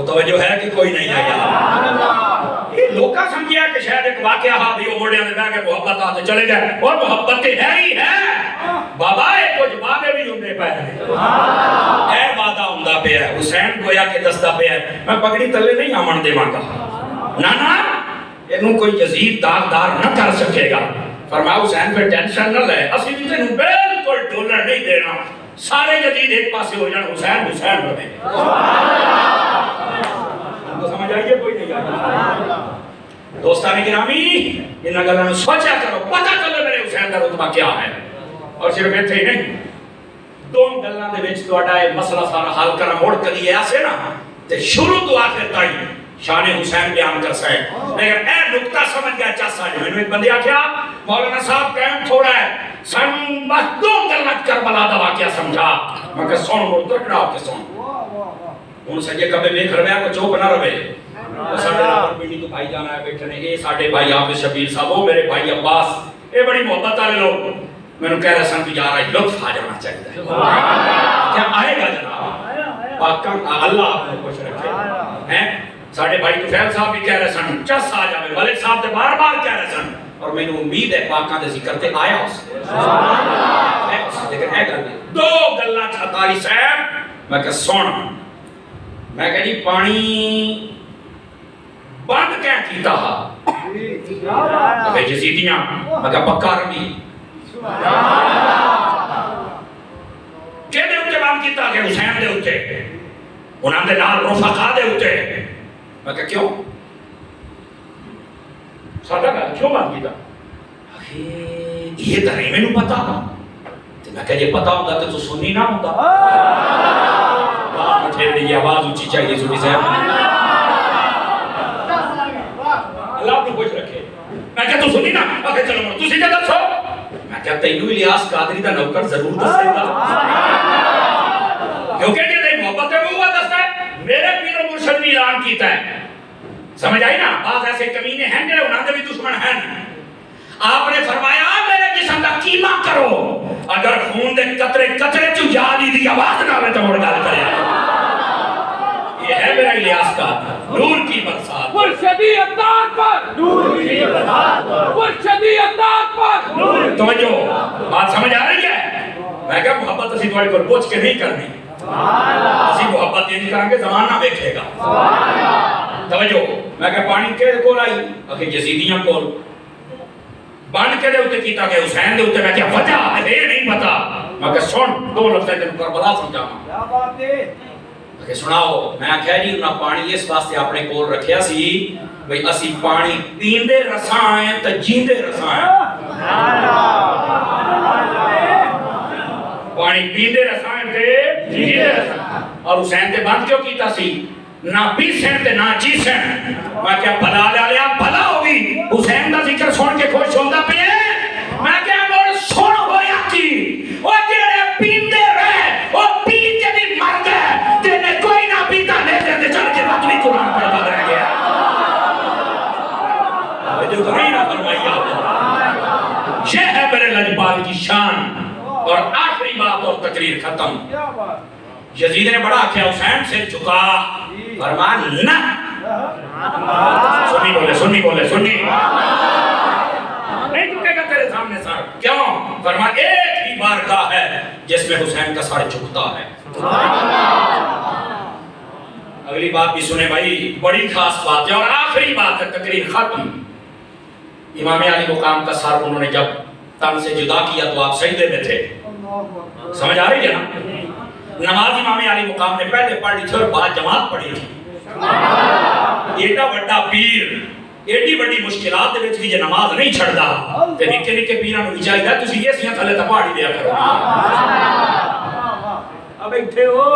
توجہ ہے کہ کوئی نہیں ہے. یہ لوکا سمجھیا کہ شاید ایک واقعہ ہا بھی وہ موڑیاں دے بیٹھ کے محبت آتے چلے گئے, اور محبت ہے ہی ہے بابا. یہ کچھ وعدے بھی ہوندے پے ہیں, اے وعدہ ہوندا پیا ہے. حسین گویا کہ دستا پیا ہے میں پگڑی تلے نہیں آمن دیواں گا نانا, اینوں کوئی یزید داغدار نہ کر سکے گا. فرمایا حسین پہ ٹینشن نہ لے اسی بھی تینوں بالکل ڈولر نہیں دینا. سارے یزید ایک پاسے ہو جان, حسین حسین رہے. سمجھ آئیے کوئی نہیں آئیے. دوستان گرامی ان گلوں سوچا کرو, پتہ کرو میرے حسین کا رتبہ کیا ہے. اور صرف اتنے ہی نہیں, دو گلاں دے وچ تہاڈا یہ مسئلہ سارا حل کرنا موڑ کری ایسے نا تے شروع تو آخر تائیں شان حسین بیان کر سکے. لیکن اے نقطہ سمجھ گیا چاسا جو میں نے ایک بندے آکھیا مولانا صاحب ٹائم تھوڑا ہے سن بس دو گلاں کربلا دا واقعہ سمجھا. میں کہ سن موڑ تکڑا کے سن ان سجے کبے میں کھڑویا کو چوپ نہ رہے. وہ ساڈے نال پنڈی تو بھائی جانا ہے بیٹھے نے, اے ساڈے بھائی حافظ شبیر صاحب, وہ میرے بھائی عباس, اے بڑی محبت والے لوگ. میں نے کہہ رہا سن کہ یار لطف آ جانا چاہیے. کیا آئے گا جناب پاکستان اللہ آپ کو خوش رکھے ہیں. ساڈے بھائی طفیل صاحب بھی کہہ رہے سن چس آ جاوے, والد صاحب تے بار بار کہہ رہے سن, اور میں نے امید ہے پاکاں دے ذکر تے آیا اس. لیکن اے گل دو گلاں چھتاری صاحب میں کہ سن, میں کہ جی پانی بند کیا کیتا ہا میں جزیدیاں میں کہ پکا رمی کیتا کہ حسین دے اتے انہاں دے نال رفقا دے اتے میں کہا کیوں سادہ کہا کیوں بات کیتا یہ تو نہیں میں نو پتا میں کہا یہ پتا ہوگا تو سنی نہ ہوگا بات مٹھیر دی آواز اچھی چاہیے سنی صاحب اللہ اپنے خوش رکھے میں کہا تو سنی نا آگے چلو مرد تو سی جگہ چھو میں کہا تینو الیاس قادری دا نوکر ضرور دسے گا کیونکہ یہ نہیں محبت ہے وہ ہوا دستا ہے میرے پیر و مرشد بھی اعلان کیتا ہے سمجھ آئی نا بعض ایسے کمینے ہیں جنہیں انہاں دے بھی دشمن ہیں آپ نے فرمایا میرے جسم کا قیمہ کرو اگر خون دے قطرے قطرے چو یادی دی آواز نہ ہوئے تو مڑ گال کرے یہ ہے میرا الیاس کا نور کی برسات مرشدی اطاعت پر نور کی برسات مرشدی اطاعت پر نور توجہ بات سمجھ آ رہی ہے میں کہا محبت اسی تھوڑی پر پوچھ کے نہیں کرنی اسی محبت یہ نہیں کریں گے زمانہ بیکھے گا توجہ میں کہا پانی کے کول آئی اکھے یزیدیاں کول بانڈ کے دے ہوتے کیتا کہ حسین دے ہوتے میں کیا وجہ ہے نہیں پتا میں کہا سن دو لفظ ہے جن کربلا سمجھا کہ سناؤ میں کہہ رہی انہاں پانی اس واسطے اپنے کول رکھیا سی بھئی اسی پانی پیندے رساں ہیں تا جیندے رساں ہیں پانی پیندے رساں ہیں تے جیندے رساں اور حسین تے بند کیوں کیتا سی نہ پیسیں تے نہ چیسیں میں کیا بھلا لیا بھلا ہوگی حسین دا ذکر سن کے خوش ہوندہ پہ میں کیا مور سن ہویا کی وہ جیڑے پیندے رہے وہ پین کے بھی مر گئے تینے کوئی نہ پیتا لے دے چل کے وقت بھی قرآن پر بد رہ گیا جو تمہیں نہ فرمائی آپ یہ ہے میرے لجبال کی شان اور آخری بات اور تقریر ختم یزید نے بڑا کیا حسین سے جھکا فرمان نہ سنی بولے نہیں جھکے گا تیرے سامنے سر کیوں فرمان ایک ہی بارگاہ ہے جس میں حسین کا سر جھکتا ہے اگلی بات بھی سنے بھائی بڑی خاص بات ہے اور آخری بات ہے تقریر ختم امام علی مقام کا سر انہوں نے جب تن سے جدا کیا تو آپ سجدے میں تھے سمجھ آ رہی ہے نا نماز امام علی مقام نے پہلے پڑھ لی تھی اور بعد جماعت پڑھی تھی ایڈا بڑا پیر ایڈی بڑی مشکلات دے وچ یہ نماز نہیں چھڑدا تے نکے نکے پیراں نوں چاہیدا تسی یہ سیاں تھلے تے پہاڑی دیا کرو اب بیٹھے ہو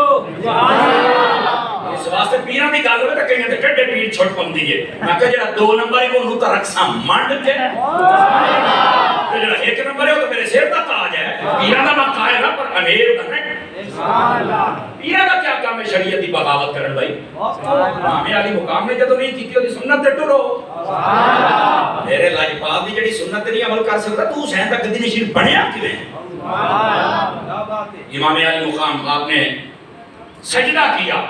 اس واسطے پیراں دی گل ہوے تے کہیں تے ٹڈے پیر چھٹ پندی ہے میں کہ جڑا 2 نمبر ہے وہ تا رکھساں منڈ کے تے جڑا 1 نمبر ہے وہ میرے سر دا تاج ہے پیراں دا میں قائل ہاں پر امیر دا نہیں پیرا کا کیا کام ہے شریعت دی بغاوت کرن بھائی امام علی مقام نے جدوں نہیں کیتی دی سنت تے ٹرو میرے لاجپال دی جڑی سنت نہیں عمل کر سکدا تو حسین تک دی نشین بنیا کیویں امام علی مقام آپ نے سجدہ کیا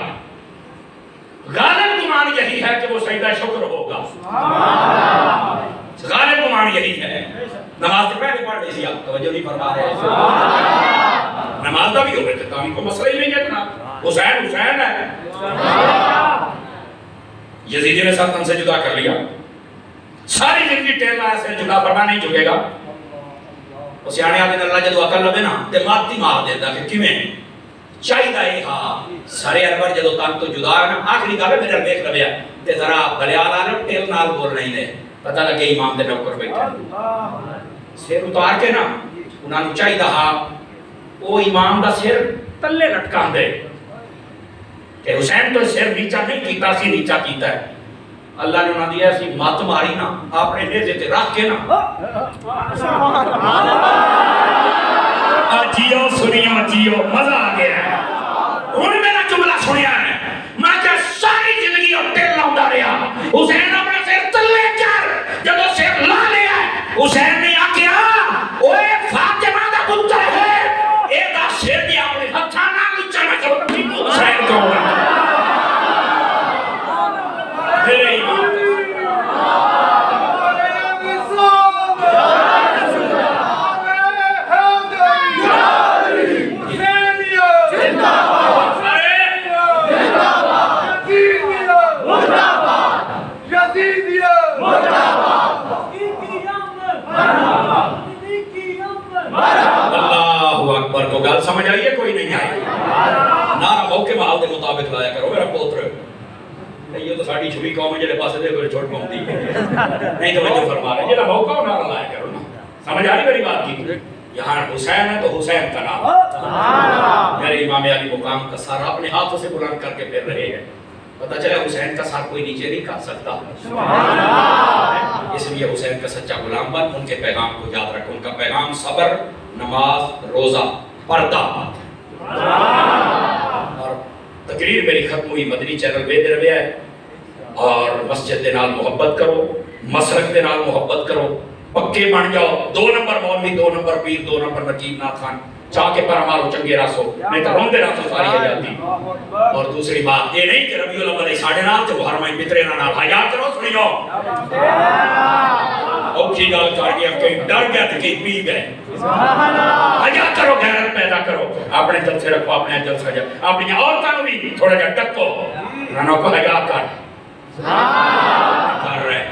غالب گمان یہی ہے کہ وہ سجدہ شکر ہوگا غالب گمان یہی ہے نماز سے پہلے پڑھ لی سی آپ توجہ نہیں فرما رہے نماز دا بھی ہو گئے تھے کامی کو مسئلہ ہی نہیں ہے جناب حسین ہے یزیدی نے ساتھ ان سے جدا کر لیا ساری زندگی ٹیلا سے جدا فرما نہیں جھکے گا اس یعنی آدھے اللہ جدو عقل لبے نا تے ماتی مار دیتا کہ کیویں چاہیدہ ہی ہاں سارے انور جدو تن تو جدا ہے نا آخری گالے میرے بیک لبیا تے ذرا بلیال آنے ٹیل نال بول نہیں لے پتہ لگے امام دے نوکر بیٹھے سیر اتار کے نا انہاں نوں چاہیدہ ہاں وہ امام دا سر تلے لٹکان دے کہ حسین تو سر نیچا نہیں کیتا سی نیچا کیتا ہے اللہ نے انہاں دیا سی مات ماری نا آپ نے نیزے تے رکھ کے نا جیو سنیو جیو مزہ آ گیا ہے انہوں نے میرا جملہ سنیا ہے میں کہ ساری زندگی اور ٹیل لاؤں رہا حسین اپنا سر تلے کر جب وہ سر لا لیا حسین نے آکیا اوے فاطمہ دا پتر ہے اے دا سر بھی اپنے ہتھاں نال اونچا نہ کرو تے حسین کو میرے ایمان کو گل سمجھ آئی ہے کوئی نہیں آئی؟ نہ موقع محال کے مطابق لایا کرو میرا پوتر. یہ تو ساری چھوٹی قوم ہے جہاں پاسے دے کوئی چھوٹ پاؤں نہیں تو مجھے فرما رہے جہاں موقع ہو نہ لایا کرو نا. سمجھ آ رہی میری بات کی؟ یہاں حسین ہے تو حسین کا نام میرے امام علی مقام کا سر اپنے ہاتھوں سے بلند کر کے پھر رہے ہیں. پتہ چلا حسین کا سر کوئی نیچے نہیں کر سکتا. اس لیے حسین کا سچا غلام بن ان کے پیغام کو یاد رکھ. ان کا پیغام صبر، نماز، روزہ، پردہ. اور تقریر میری ختم ہوئی مدنی چینل پہ دے رہے ہے. اور مسجد دے نال محبت کرو، مسلک دے نال محبت کرو، پکے بن جاؤ. 2 نمبر مولوی، 2 نمبر پیر، 2 نمبر نجیب ناتھ خان چاہ کے پر ہمارو چنگے راسو نہیں تو روندے راسو ساری ہے جاتی. اور دوسری بات یہ نہیں کہ ربیع الاول ساڑھے نال تے محرم بترے نال حیا کرو. سنیو اوکھی گل کر گیا کہ ڈر گیا تے کہ پی گئے. حیا کرو، غیرت پیدا کرو. اپنے دل سے رکھو، اپنے دل سے اپنی عورتوں بھی تھوڑا جا ٹکو. نہ کو حیا کر رہے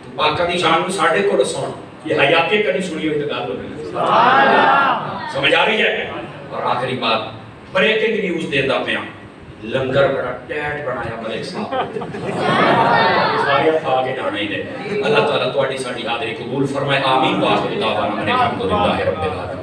تو پاکہ دی شان کو ساڑھے کو رسون. یہ حیاتی کدی سنی ہوئی تو گل ہو نہیں. سمجھ آ رہی ہے؟ اور آخری بات بریکنگ نیوز دیتا پیا. لنگر بڑا ٹیٹ بنایا ملک صاحب. سارے کھا کے جانا ہی دے. اللہ تعالیٰ تواڈی ساڈی حاضری قبول فرمائے. آمین. واخر دعوانا الحمدللہ رب العالمین.